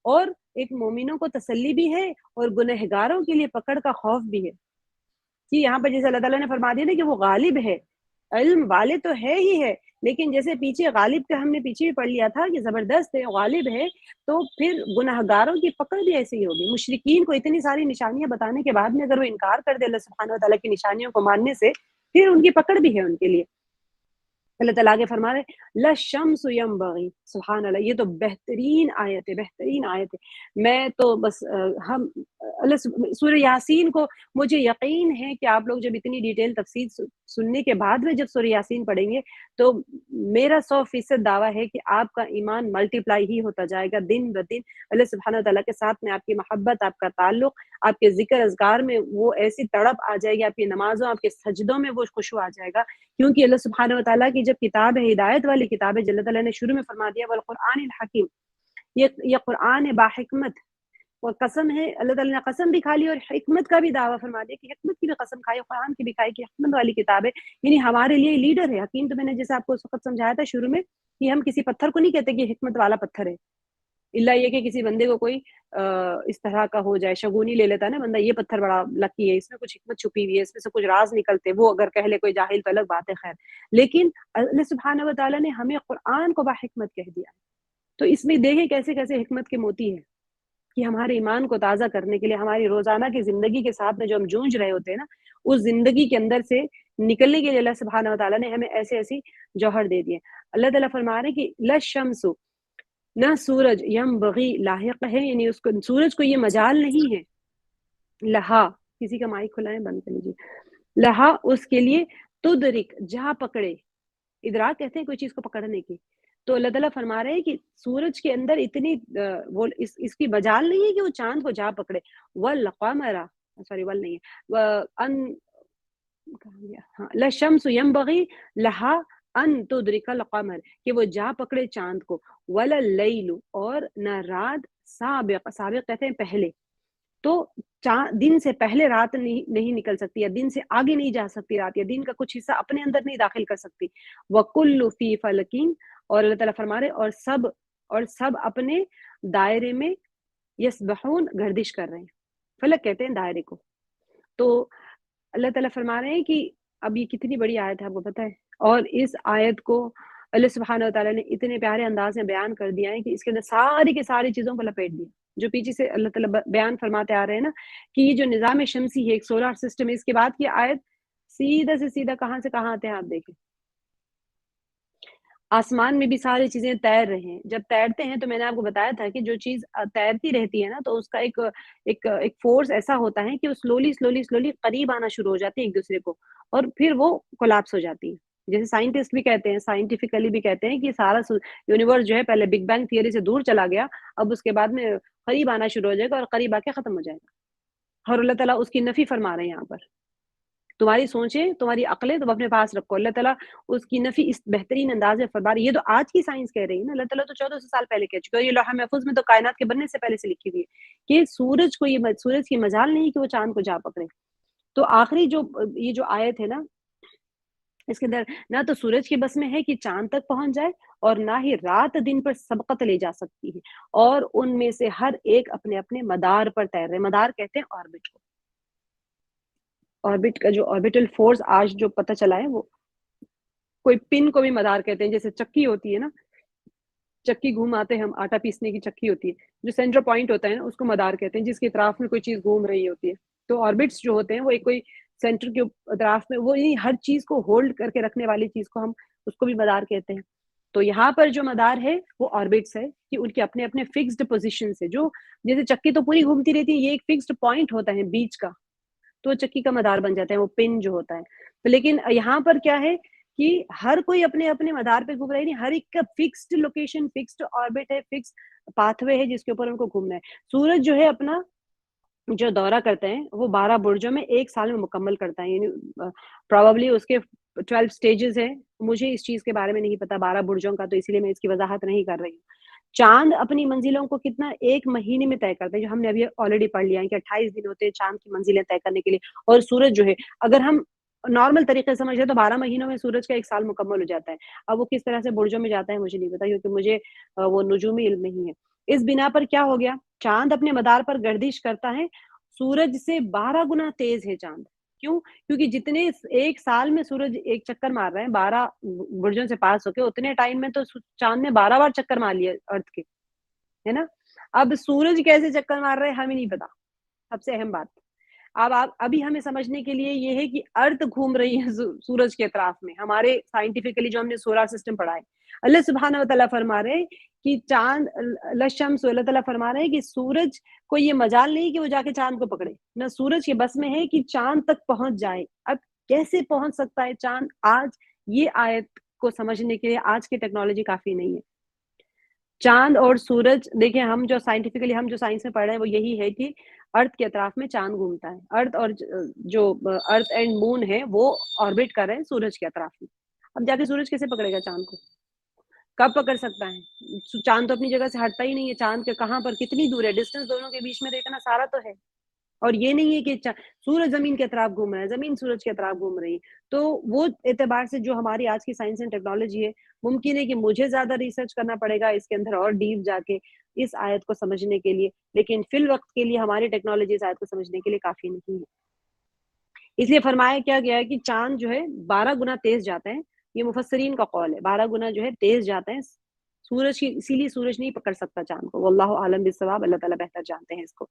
Speaker 1: اور ایک مومنوں کو تسلی بھی ہے اور گنہگاروں کے لیے پکڑ کا خوف بھی ہے کہ یہاں پر جیسے اللہ تعالیٰ نے فرما دیا نا کہ وہ غالب ہے, علم والے تو ہے ہی ہے, لیکن جیسے پیچھے غالب کا ہم نے پیچھے بھی پڑھ لیا تھا کہ زبردست ہے, غالب ہے, تو پھر گنہگاروں کی پکڑ بھی ایسے ہی ہوگی. مشرکین کو اتنی ساری نشانیاں بتانے کے بعد میں اگر وہ انکار کر دے اللہ سبحانہ و تعالیٰ کی نشانیوں کو ماننے سے, پھر ان کی پکڑ بھی ہے ان کے لیے. اللہ تعالیٰ کے فرما رہے لَلشَّمْسُ يَنبَغِي. سبحان اللہ, یہ تو بہترین آیت ہے. میں تو بس ہم سورہ یاسین کو, مجھے یقین ہے کہ آپ لوگ جب اتنی ڈیٹیل تفصیل سننے کے بعد میں جب سورہ یاسین پڑھیں گے تو میرا 100% دعویٰ ہے کہ آپ کا ایمان ملٹی پلائی ہی ہوتا جائے گا دن بدن. اللہ سبحانہ تعالیٰ کے ساتھ میں آپ کی محبت, آپ کا تعلق, آپ کے ذکر اذکار میں وہ ایسی تڑپ آ جائے گی, آپ کی نمازوں, آپ کے سجدوں میں وہ خشوع آ جائے گا. کیونکہ اللہ سبحانہ و تعالیٰ کی جب کتاب ہے, ہدایت والی کتاب ہے, اللہ تعالیٰ نے شروع میں فرما دیا والقرآن الحکیم, یہ قرآن ہے باحکمت. اور قسم ہے, اللہ تعالیٰ نے قسم بھی کھا لی اور حکمت کا بھی دعویٰ فرما دیا کہ حکمت کی بھی قسم کھائی, قرآن کی بھی کھائی کہ حکمت والی کتاب ہے, یعنی ہمارے لیے لیڈر ہے. حکیم تو میں نے جیسے آپ کو اس وقت سمجھایا تھا شروع میں کہ ہم کسی پتھر کو نہیں کہتے کہ حکمت والا پتھر ہے, الا یہ کہ کسی بندے کو کوئی اس طرح کا ہو جائے, شگونی لے لیتا ہے نا بندہ, یہ پتھر بڑا لکی ہے, اس میں کچھ حکمت چھپی ہوئی ہے, اس میں سے کچھ راز نکلتے, وہ اگر کہہ لے کوئی جاہل تو الگ بات ہے. خیر, لیکن اللہ سبحانہ و تعالیٰ نے ہمیں قرآن کو باحکمت کہہ دیا. تو اس میں دیکھیں کیسے کیسے حکمت کے موتی ہیں کہ ہمارے ایمان کو تازہ کرنے کے لیے, ہماری روزانہ کی زندگی کے ساتھ میں جو ہم جونج رہے ہوتے ہیں نا, اس زندگی کے اندر سے نکلنے کے لیے اللہ سبحانہ و تعالیٰ نے ہمیں ایسے ایسی جوہر دے دیے. اللہ تعالیٰ فرما رہے ہیں کہ لَلشَّمْسُ, نہ سورج, ينبغي لاحق ہے, یعنی اس کو سورج کو یہ مجال نہیں ہے, لہا, کسی کا مائک کھلا ہے بند کر لیجیے, لہا اس کے لیے, تدرک جہاں پکڑے, ادراک کہتے ہیں کوئی چیز کو پکڑنے کی. تو اللہ تعالیٰ فرما رہے ہیں کہ سورج کے اندر اتنی وہ اس کی مجال نہیں ہے کہ وہ چاند کو جا پکڑے. والقمر, سوری ول نہیں ہے, لَلشَّمْسُ يَنبَغِي لَهَا ان تدرک القمر, کہ وہ جا پکڑے چاند کو. وَلَلَّيْلُ, اور نہ رات, سابق کہتے ہیں پہلے, تو دن سے پہلے رات نہیں نکل سکتی, یا دن سے آگے نہیں جا سکتی رات, یا دن کا کچھ حصہ اپنے اندر نہیں داخل کر سکتی. وَكُلُّ فِي فَلَكٍ, اور اللہ تعالیٰ فرما رہے اور سب اپنے دائرے میں یسبحون, گردش کر رہے ہیں. فلک کہتے ہیں دائرے کو. تو اللہ تعالیٰ فرما رہے ہیں کہ اب یہ کتنی بڑی آیت ہے آپ کو پتہ ہے, اور اس آیت کو اللہ سبحانہ و تعالیٰ نے اتنے پیارے انداز میں بیان کر دیا ہے کہ اس کے اندر ساری کی ساری چیزوں کو لپیٹ دیا, جو پیچھے سے اللہ تعالیٰ بیان فرماتے آ رہے ہیں نا کہ یہ جو نظام شمسی ہے, ایک سولار سسٹم ہے, اس کے بعد کی آیت سیدھا سے سیدھا کہاں سے کہاں آتے ہیں آپ دیکھیں. آسمان میں بھی ساری چیزیں تیر رہے ہیں. جب تیرتے ہیں تو میں نے آپ کو بتایا تھا کہ جو چیز تیرتی رہتی ہے نا تو اس کا ایک فورس ایسا ہوتا ہے کہ وہ سلولی قریب آنا شروع ہو جاتی ہے ایک دوسرے کو اور پھر وہ کولیپس ہو جاتی ہے. جیسے سائنٹسٹ بھی کہتے ہیں, سائنٹیفکلی بھی کہتے ہیں کہ سارا یونیورس جو ہے پہلے بگ بینگ تھیوری سے دور چلا گیا, اب اس کے بعد میں قریب آنا شروع ہو جائے گا اور قریب آ کے ختم ہو جائے گا. اور اللہ تعالیٰ اس کی نفی فرما رہے ہیں یہاں پر. تمہاری سوچیں, تمہاری عقلیں تم اپنے پاس رکھو. اللہ تعالیٰ اس کی نفی اس بہترین انداز میں فرما رہی ہے. یہ تو آج کی سائنس کہہ رہی ہے نا, اللہ تعالیٰ تو 1400 سال پہلے کہہ چکا ہے. یہ لوح محفوظ میں تو کائنات کے بننے سے پہلے سے لکھی ہوئی ہے کہ سورج کو سورج کی مجال نہیں کہ وہ چاند کو جا پکڑے. تو آخری یہ جو آیت ہے نا, اس کے اندر نہ تو سورج کی بس میں ہے کہ چاند تک پہنچ جائے اور نہ ہی رات دن پر سبقت لے جا سکتی ہے, اور ان میں سے ہر ایک اپنے اپنے مدار پر تیر رہے. مدار کہتے ہیں آربٹ کو. آربٹ کا جو آربٹل فورس آج جو پتہ چلا ہے, وہ کوئی پن کو بھی مدار کہتے ہیں. جیسے چکی ہوتی ہے نا, چکی گھوماتے ہیں ہم, آٹا پیسنے کی چکی ہوتی ہے, جو سینٹر پوائنٹ ہوتا ہے نا اس کو مدار کہتے ہیں, جس کے اطراف میں کوئی چیز گھوم رہی ہوتی ہے. تو آربٹس جو ہوتے ہیں وہ ایک کوئی سینٹر کے اطراف میں, وہ ہر چیز کو ہولڈ کر کے رکھنے والی چیز کو ہم اس کو بھی مدار کہتے ہیں. تو یہاں پر جو مدار ہے وہ آربٹس ہے کہ ان کے اپنے اپنے فکسڈ پوزیشن سے, جو جیسے چکی تو پوری گھومتی رہتی ہے, یہ ایک فکسڈ پوائنٹ ہوتا ہے بیچ کا, تو چکی کا مدار بن جاتا ہے, وہ پن جو ہوتا ہے. تو لیکن یہاں پر کیا ہے کہ ہر کوئی اپنے اپنے مدار پہ گھوم رہا ہے, نہیں, ہر ایک کا فکسڈ لوکیشن, فکسڈ آربٹ ہے, فکس پاتھ وے ہے جس کے اوپر ان کو گھومنا ہے. سورج جو ہے اپنا جو دورہ کرتے ہیں وہ 12 برجوں میں ایک سال میں مکمل کرتا ہے. یعنی پروبیبلی اس کے 12 سٹیجز ہیں, مجھے اس چیز کے بارے میں نہیں پتا 12 برجوں کا, تو اسی لیے میں اس کی وضاحت نہیں کر رہی ہوں. چاند اپنی منزلوں کو کتنا ایک مہینے میں طے کرتے ہیں, جو ہم نے ابھی آلریڈی پڑھ لیا ہے کہ 28 دن ہوتے ہیں چاند کی منزلیں طے کرنے کے لیے. اور سورج جو ہے اگر ہم نارمل طریقے سے سمجھ لیں تو 12 مہینوں میں سورج کا ایک سال مکمل ہو جاتا ہے. اب وہ کس طرح سے برجوں میں جاتا ہے مجھے نہیں پتا, کیونکہ مجھے وہ نجومی علم نہیں ہے. اس بنا پر کیا ہو گیا, چاند اپنے مدار پر گردش کرتا ہے, سورج سے 12 گنا تیز ہے چاند. کیوں؟ کیونکہ جتنے ایک سال میں سورج ایک چکر مار رہے ہیں 12 برجوں سے پاس ہو کے, اتنے ٹائم میں تو چاند نے 12 بار چکر مار لیا ارتھ کے, ہے نا. اب سورج کیسے چکر مار رہے ہیں ہمیں نہیں پتا, سب سے اہم بات. اب ابھی ہمیں سمجھنے کے لیے یہ ہے کہ ارتھ گھوم رہی ہے سورج کے اطراف میں. ہمارے سائنٹیفکلی جو ہم نے سولار سسٹم پڑھا ہے, اللہ سبحانہ و تعالیٰ فرما رہے کہ چاند لشمس, اللہ تعالیٰ فرما رہے ہیں کہ سورج کو یہ مجال نہیں کہ وہ جا کے چاند کو پکڑے, نہ سورج کے بس میں ہے کہ چاند تک پہنچ جائے. اب کیسے پہنچ سکتا ہے چاند, آج یہ آیت کو سمجھنے کے لیے آج کی ٹیکنالوجی کافی نہیں ہے. چاند اور سورج, دیکھیں ہم جو سائنٹیفکلی ہم جو سائنس میں پڑھ رہے ہیں وہ یہی ہے کہ ارتھ کے اطراف میں چاند گھومتا ہے. ارتھ اور جو ارتھ اینڈ مون ہے وہ آربٹ کر رہے ہیں سورج کے اطراف میں. اب جا کے سورج کیسے پکڑے گا چاند کو, کب پکڑ سکتا ہے؟ چاند تو اپنی جگہ سے ہٹتا ہی نہیں ہے. چاند کے کہاں پر کتنی دور ہے, ڈسٹینس دونوں کے بیچ میں دیکھنا سارا تو ہے. اور یہ نہیں ہے کہ سورج زمین کے اطراف گھوم رہا ہے, زمین سورج کے اطراف گھوم رہی ہے. تو وہ اعتبار سے جو ہماری آج کی سائنس اینڈ ٹیکنالوجی ہے, ممکن ہے کہ مجھے زیادہ ریسرچ کرنا پڑے گا اس کے اندر اور ڈیپ جا کے اس آیت کو سمجھنے کے لیے, لیکن فی الوقت کے لیے ہماری ٹیکنالوجی اس آیت کو سمجھنے کے لیے کافی نہیں ہے. اس لیے فرمایا کیا گیا ہے کہ چاند جو ہے 12 گنا تیز جاتا ہے. یہ مفسرین کا قول ہے, 12 گنا جو ہے تیز جاتا ہے سورج کی, اسی لیے سورج نہیں پکڑ سکتا چاند کو. واللہ عالم بالصواب, اللہ تعالیٰ بہتر جانتے ہیں اس کو.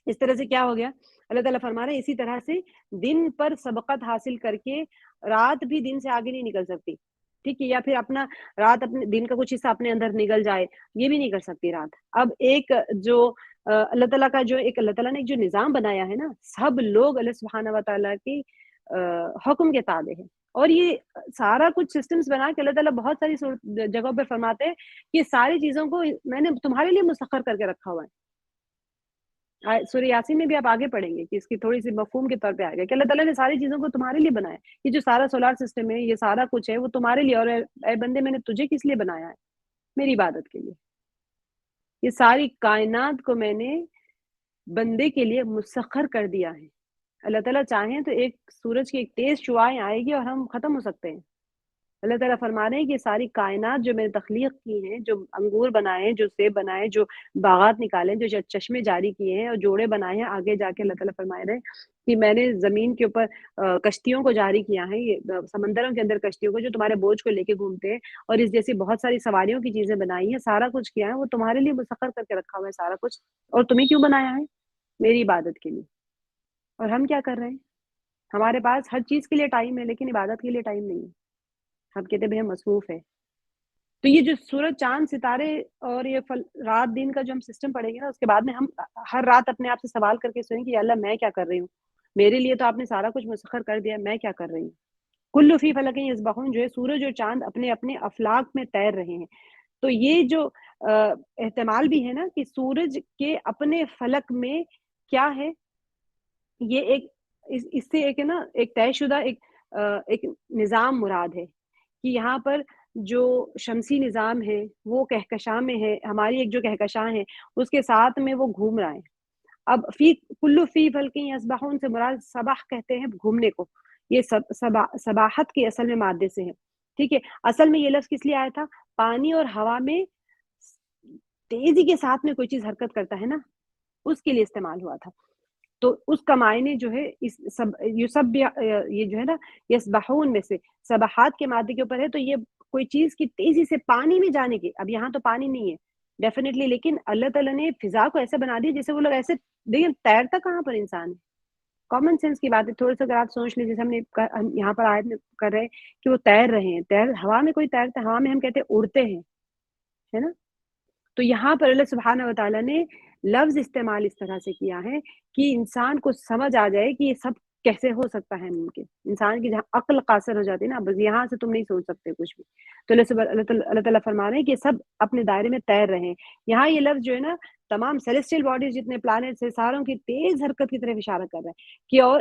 Speaker 1: اس طرح سے کیا ہو گیا, اللہ تعالیٰ فرما رہے ہیں اسی طرح سے دن پر سبقت حاصل کر کے رات بھی دن سے آگے نہیں نکل سکتی, ٹھیک ہے, یا پھر اپنا رات اپنے دن کا کچھ حصہ اپنے اندر نگل جائے, یہ بھی نہیں کر سکتی رات. اب ایک جو اللہ تعالیٰ کا جو ایک اللہ تعالیٰ نے جو نظام بنایا ہے نا, سب لوگ اللہ سبحانہ و تعالیٰ کی حکم کے تابع ہیں. اور یہ سارا کچھ سسٹمز بنا کے اللہ تعالیٰ بہت ساری جگہوں پہ فرماتے ہیں کہ ساری چیزوں کو میں نے تمہارے لیے مسخر کر کے رکھا ہوا ہے. سورہ یاسین میں بھی آپ آگے پڑھیں گے کہ اس کی تھوڑی سی مفہوم کے طور پہ آئے گا کہ اللہ تعالیٰ نے ساری چیزوں کو تمہارے لیے بنایا. یہ جو سارا سولار سسٹم ہے, یہ سارا کچھ ہے وہ تمہارے لیے, اور اے بندے میں نے تجھے کس لیے بنایا ہے؟ میری عبادت کے لیے. یہ ساری کائنات کو میں نے بندے کے لیے مسخر کر دیا ہے. اللہ تعالیٰ چاہیں تو ایک سورج کی ایک تیز شعاع آئے گی اور ہم ختم ہو سکتے ہیں. اللہ تعالیٰ فرما رہے ہیں کہ ساری کائنات جو میں نے تخلیق کی ہیں, جو انگور بنائے ہیں, جو سیب بنائے, جو باغات نکالے, جو چشمے جاری کیے ہیں اور جوڑے بنائے ہیں, آگے جا کے اللہ تعالیٰ فرما رہے ہیں کہ میں نے زمین کے اوپر کشتیوں کو جاری کیا ہے, یہ سمندروں کے اندر کشتیوں کو جو تمہارے بوجھ کو لے کے گھومتے ہیں, اور اس جیسی بہت ساری سواریوں کی چیزیں بنائی ہیں. سارا کچھ کیا ہے وہ تمہارے لیے مسخر کر کے رکھا ہوا ہے سارا کچھ. اور تمہیں کیوں بنایا ہے؟ میری عبادت کے لیے. اور ہم کیا کر رہے ہیں؟ ہمارے پاس ہر چیز کے لیے ٹائم ہے لیکن عبادت کے لیے ٹائم نہیں ہے. ہم کہتے ہیں بھئی ہم مصروف ہے. تو یہ جو سورج چاند ستارے اور یہ رات دن کا جو ہم سسٹم پڑھیں گے نا، اس کے بعد میں ہم ہر رات اپنے آپ سے سوال کر کے سوئیں کہ یا اللہ میں کیا کر رہی ہوں، میرے لیے تو آپ نے سارا کچھ مسخر کر دیا، میں کیا کر رہی ہوں. کل فی فلک یسبحون جو ہے سورج اور چاند اپنے اپنے افلاک میں تیر رہے ہیں. تو یہ جو احتمال بھی ہے نا کہ سورج کے اپنے فلک میں کیا ہے، یہ ایک اس سے ایک ہے نا ایک طے شدہ ایک نظام مراد ہے کہ یہاں پر جو شمسی نظام ہے وہ کہکشاں میں ہے، ہماری ایک جو کہکشاں ہے اس کے ساتھ میں وہ گھوم رہا ہے. اب کلو فی فلکی یسبحون سے مراد سبح کہتے ہیں گھومنے کو، یہ سباحت کے اصل میں مادے سے ہے. ٹھیک ہے، اصل میں یہ لفظ کس لیے آیا تھا؟ پانی اور ہوا میں تیزی کے ساتھ میں کوئی چیز حرکت کرتا ہے نا، اس کے لیے استعمال ہوا تھا. تو اس کا معنی جو ہے یہ جو ہے نا یسبحون میں سے سبحات کے مادے کے اوپر ہے. تو یہ کوئی چیز کی تیزی سے پانی میں جانے کی، اب یہاں تو پانی نہیں ہے ڈیفینیٹلی، لیکن اللہ تعالیٰ نے فضا کو ایسے بنا دی جیسے وہ لوگ ایسے دیکھیں تیرتا کہاں پر انسان ہے. کامن سینس کی بات ہے، تھوڑا سا اگر آپ سوچ لیجیے، ہم یہاں پر آیت میں کر رہے ہیں کہ وہ تیر رہے ہیں، ہوا میں کوئی تیرتا ہے، ہوا میں ہم کہتے ہیں اڑتے ہیں، ہے نا. تو یہاں پر اللہ سبحانہ و تعالیٰ نے لفظ استعمال اس طرح سے کیا ہے کہ انسان کو سمجھ آ جائے کہ یہ سب کیسے ہو سکتا ہے ممکن. انسان کی جہاں عقل قاصر ہو جاتی ہے نا، بس یہاں سے تم نہیں سوچ سکتے کچھ بھی. تو اللہ تعالیٰ فرما رہے ہیں کہ سب اپنے دائرے میں تیر رہے ہیں. یہاں یہ لفظ جو ہے نا تمام سیلیسٹیل باڈیز جتنے پلانٹس ہیں ساروں کی تیز حرکت کی طرف اشارہ کر رہا ہے کہ اور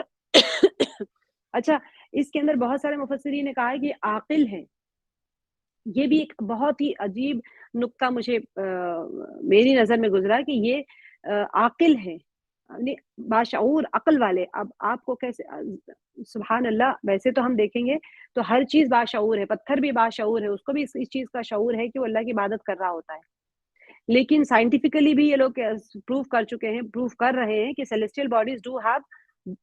Speaker 1: اچھا اس کے اندر بہت سارے مفسرین نے کہا ہے کہ عاقل ہے. یہ بھی ایک بہت ہی عجیب نقطہ مجھے میری نظر میں گزرا کہ یہ عاقل ہے، باشعور عقل والے. اب آپ کو کیسے، سبحان اللہ، ویسے تو ہم دیکھیں گے تو ہر چیز باشعور ہے، پتھر بھی باشعور ہے، اس کو بھی اس چیز کا شعور ہے کہ وہ اللہ کی عبادت کر رہا ہوتا ہے. لیکن سائنٹیفکلی بھی یہ لوگ پروف کر چکے ہیں، پروف کر رہے ہیں کہ سیلیسٹیل باڈیز ڈو ہیو،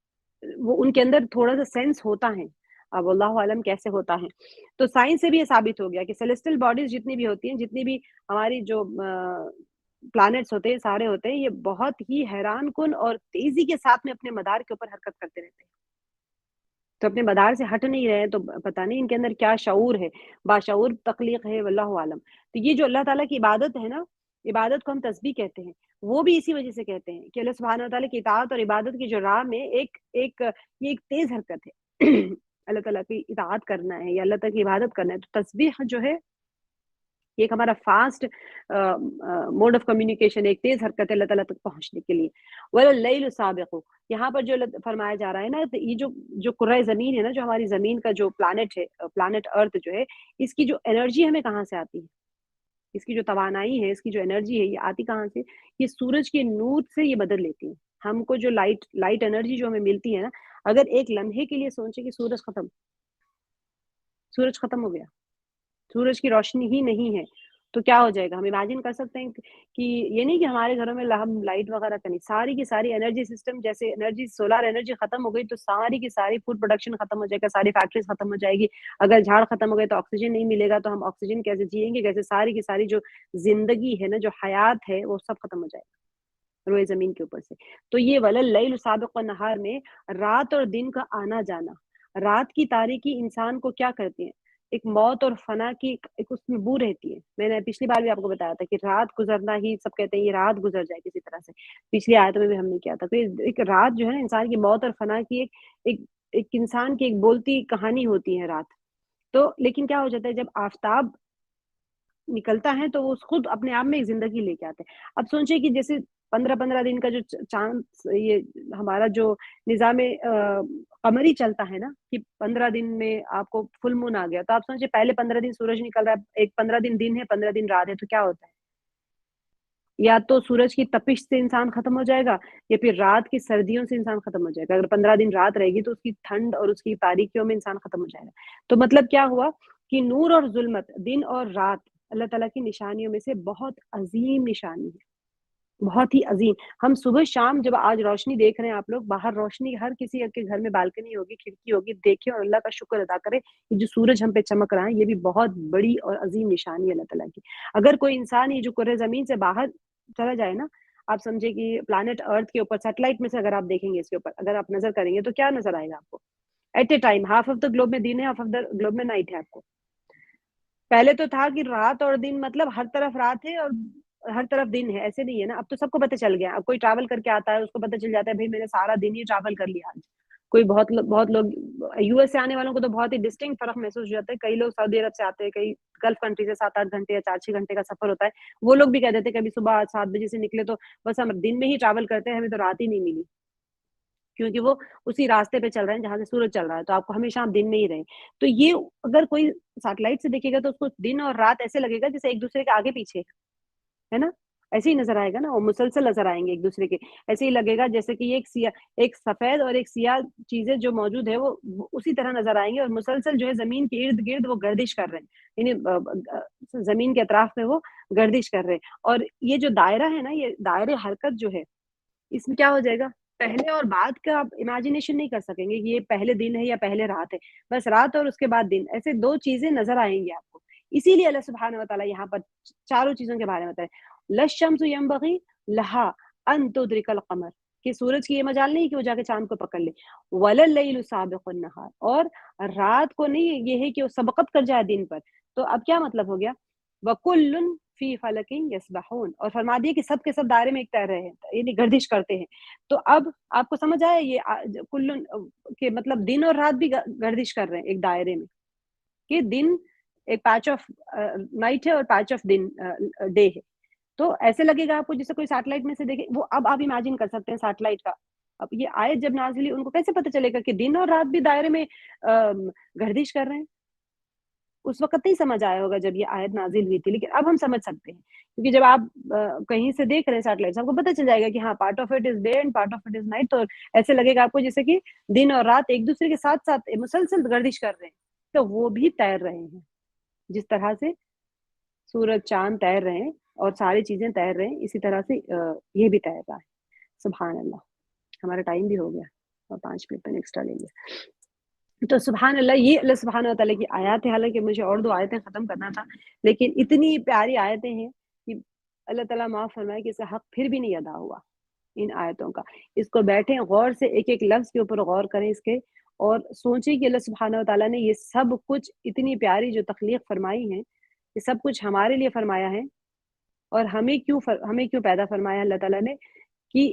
Speaker 1: وہ ان کے اندر تھوڑا سا سینس ہوتا ہے. اب اللہ عالم کیسے ہوتا ہے. تو سائنس سے بھی یہ ثابت ہو گیا کہ سیلیسٹیل باڈیز جتنی بھی ہوتی ہیں، جتنی بھی ہماری جو پلانٹس ہوتے ہیں سارے ہوتے ہیں، یہ بہت ہی حیران کن اور تیزی کے ساتھ میں اپنے مدار کے اوپر حرکت کرتے رہتے ہیں. تو اپنے مدار سے ہٹ نہیں رہے، تو پتہ نہیں ان کے اندر کیا شعور ہے، باشعور تخلیق ہے، واللہ عالم. تو یہ جو اللہ تعالیٰ کی عبادت ہے نا، عبادت کو ہم تسبیح کہتے ہیں، وہ بھی اسی وجہ سے کہتے ہیں کہ اللہ سبحانہ و تعالیٰ کی اطاعت اور عبادت کی جو راہ میں یہ ایک تیز حرکت ہے. اللہ تعالیٰ کی اطاعت کرنا ہے یا اللہ تعالیٰ کی عبادت کرنا ہے، تو تسبیح جو ہے یہ ایک ہمارا فاسٹ موڈ آف کمیونیکیشن، ایک تیز حرکت ہے اللہ تعالیٰ تک پہنچنے کے لیے. وَاللَّيْلُ سَابِقُ، یہاں پر جو فرمایا جا رہا ہے نا، یہ جو کرۂ زمین ہے نا، جو ہماری زمین کا جو پلانٹ ہے، پلانٹ ارتھ جو ہے، اس کی جو انرجی ہمیں کہاں سے آتی ہے، اس کی جو توانائی ہے، اس کی جو انرجی ہے، یہ آتی کہاں سے؟ یہ سورج کے نور سے یہ بدل لیتی ہے. ہم کو جو لائٹ انرجی جو ہمیں ملتی ہے نا، اگر ایک لمحے کے لیے سوچیں کہ سورج ختم ہو گیا، سورج کی روشنی ہی نہیں ہے، تو کیا ہو جائے گا؟ ہم امیجن کر سکتے ہیں کہ یہ نہیں کہ ہمارے گھروں میں ہم لائٹ وغیرہ کا نہیں، ساری کی ساری انرجی سسٹم، جیسے انرجی سولار انرجی ختم ہو گئی تو ساری کی ساری فوڈ پروڈکشن ختم ہو جائے گا، ساری فیکٹریز ختم ہو جائے گی. اگر جھاڑ ختم ہو گئے تو آکسیجن نہیں ملے گا، تو ہم آکسیجن کیسے جئیں گے؟ کیسے ساری کی ساری جو زندگی ہے نا، جو حیات ہے، وہ سب ختم ہو جائے گا روئے زمین کے اوپر سے. تو یہ وَلَلَّيْلُ سَابِقُ النَّهَارِ میں رات اور دن کا آنا جانا، رات کی تاریکی انسان کو کیا کرتی ہے؟ ایک موت اور فنا کی ایک اس میں بو رہتی ہے. میں نے پچھلی بار بھی آپ کو بتایا تھا کہ رات گزرنا ہی سب کہتے ہیں یہ رات گزر جائے کسی طرح سے، پچھلی آیت میں بھی ہم نے کیا تھا. تو ایک رات جو ہے نا انسان کی موت اور فنا کی ایک انسان کی ایک بولتی کہانی ہوتی ہے رات. تو لیکن کیا ہو جاتا ہے جب آفتاب نکلتا ہے تو وہ خود اپنے آپ میں ایک زندگی لے کے آتے ہیں. اب سوچیں کہ جیسے 15 دن کا جو چاند، یہ ہمارا جو نظام قمری چلتا ہے نا کہ 15 دن میں آپ کو فل مون آ گیا، تو آپ سوچیں پہلے 15 دن سورج نکل رہا ہے، ایک 15 دن ہے، 15 دن رات ہے، تو کیا ہوتا ہے؟ یا تو سورج کی تپش سے انسان ختم ہو جائے گا، یا پھر رات کی سردیوں سے انسان ختم ہو جائے گا. اگر 15 دن رات رہے گی تو اس کی ٹھنڈ اور اس کی تاریکیوں میں انسان ختم ہو جائے گا. تو مطلب کیا ہوا کہ نور اور ظلمت، دن اور رات، اللہ تعالیٰ کی نشانیوں میں سے بہت عظیم نشانی ہے، بہت ہی عظیم. ہم صبح شام جب آج روشنی دیکھ رہے ہیں، آپ لوگ باہر روشنی، ہر کسی کے گھر میں بالکنی ہوگی، کھڑکی ہوگی، دیکھیں اور اللہ کا شکر ادا کریں کہ جو سورج ہم پہ چمک رہا ہے، یہ بھی بہت بڑی اور عظیم نشانی ہے اللہ تعالیٰ کی. اگر کوئی انسان یہ جو کرۂ زمین سے باہر چلا جائے نا، آپ سمجھے کہ پلانٹ ارتھ کے اوپر سیٹلائٹ میں سے اگر آپ دیکھیں گے، اس کے اوپر اگر آپ نظر کریں گے تو کیا نظر آئے گا آپ کو؟ At a time half of the globe میں دن ہے، ہاف آف دا گلوب میں نائٹ ہے آپ کو. پہلے تو تھا کہ رات اور دن مطلب ہر طرف رات ہے اور ہر طرف دن ہے، ایسے نہیں ہے نا. اب تو سب کو پتہ چل گیا. اب کوئی ٹریول کر کے آتا ہے اس کو پتہ چل جاتا ہے بھائی میں نے سارا دن ہی ٹریول کر لیا آج. کوئی بہت لوگ یو ایس سے آنے والوں کو تو بہت ہی ڈسٹنکٹ فرق محسوس ہو جاتا ہے. کئی لوگ سعودی عرب سے آتے ہیں, کئی گلف کنٹری سے 7-8 گھنٹے یا 4-6 گھنٹے کا سفر ہوتا ہے. وہ لوگ بھی کہہ دیتے ہیں کبھی صبح 7 بجے سے نکلے تو بس ہم دن میں ہی ٹریول کرتے ہیں, ہمیں تو رات ہی نہیں ملی, کیونکہ وہ اسی راستے پہ چل رہے ہیں جہاں سے سورج چل رہا ہے. تو آپ کو ہمیشہ آپ دن میں ہی رہیں. تو یہ اگر کوئی سیٹلائٹ سے دیکھے گا تو اس کو دن اور رات ایسے لگے گا جیسے ایک دوسرے کے آگے پیچھے ہے نا, ایسے ہی نظر آئے گا نا, وہ مسلسل نظر آئیں گے ایک دوسرے کے. ایسے ہی لگے گا جیسے کہ یہ ایک سفید اور ایک سیاہ چیزیں جو موجود ہے وہ اسی طرح نظر آئیں گے, اور مسلسل جو ہے زمین کے ارد گرد وہ گردش کر رہے ہیں, یعنی زمین کے اطراف میں وہ گردش کر رہے ہیں. اور یہ جو دائرہ ہے نا, یہ دائرے حرکت جو ہے اس میں کیا ہو جائے گا, پہلے اور بعد کا آپ امیجنیشن نہیں کر سکیں گے کہ یہ پہلے دن ہے یا پہلے رات ہے. بس رات اور اس کے بعد دن, ایسے دو چیزیں نظر آئیں گی آپ کو. اسی لیے اللہ سبحانہ وتعالی یہاں پر چاروں چیزوں کے بارے میں بتائے, للشمس ينبغي لها ان تدرك القمر, کہ سورج کی یہ مجال نہیں کہ وہ جا کے چاند کو پکڑ لے. ولللیل سابق النہار, اور رات کو نہیں یہ ہے کہ وہ سبقت کر جائے دن پر. تو اب کیا مطلب ہو گیا, وَكُلٌّ فی فلک یسبحون, اور فرما دیے کہ سب کے سب دائرے میں ایک تیر رہے ہیں, یعنی گردش کرتے ہیں. تو اب آپ کو سمجھ آیا یہ کلن کہ مطلب دن اور رات بھی گردش کر رہے ہیں ایک دائرے میں, کہ دن ایک پیچ آف نائٹ ہے اور پیچ آف دن ڈے ہے. تو ایسے لگے گا آپ کو جیسے کوئی سیٹلائٹ میں سے دیکھے. وہ اب آپ امیجن کر سکتے ہیں سیٹلائٹ کا. اب یہ آیت جب نازل ہوئی ان کو کیسے پتہ چلے گا کہ دن اور رات بھی دائرے میں گردش کر رہے ہیں؟ اس وقت نہیں سمجھ آیا ہوگا جب یہ آیت نازل ہوئی تھی, لیکن اب ہم سمجھ سکتے ہیں, کیونکہ جب آپ کہیں سے دیکھ رہے ہیں سیٹلائٹ, آپ کو پتہ چل جائے گا کہ ہاں part of it is day and part of it is night. تو ایسے لگے گا آپ کو جیسے کہ دن اور رات ایک دوسرے کے ساتھ ساتھ مسلسل گردش کر رہے ہیں. تو وہ بھی تیر رہے ہیں جس طرح سے سورج چاند تیر رہے ہیں اور ساری چیزیں تیر رہے ہیں, اسی طرح سے یہ بھی تیر رہا ہے. سبحان اللہ. ہمارا ٹائم بھی ہو گیا اور 5 منٹ میں ایکسٹرا لیں گے. تو سبحان اللہ, یہ اللہ سبحانہ وتعالی کی آیات ہے. حالانکہ مجھے اور 2 آیتیں ختم کرنا تھا, لیکن اتنی پیاری آیتیں ہیں کہ اللہ تعالیٰ معاف فرمائے کہ اس کا حق پھر بھی نہیں ادا ہوا ان آیتوں کا. اس کو بیٹھیں غور سے, ایک ایک لفظ کے اوپر غور کریں اس کے, اور سوچیں کہ اللہ سبحانہ وتعالیٰ نے یہ سب کچھ اتنی پیاری جو تخلیق فرمائی ہے, یہ سب کچھ ہمارے لیے فرمایا ہے. اور ہمیں کیوں پیدا فرمایا اللہ تعالیٰ نے, کہ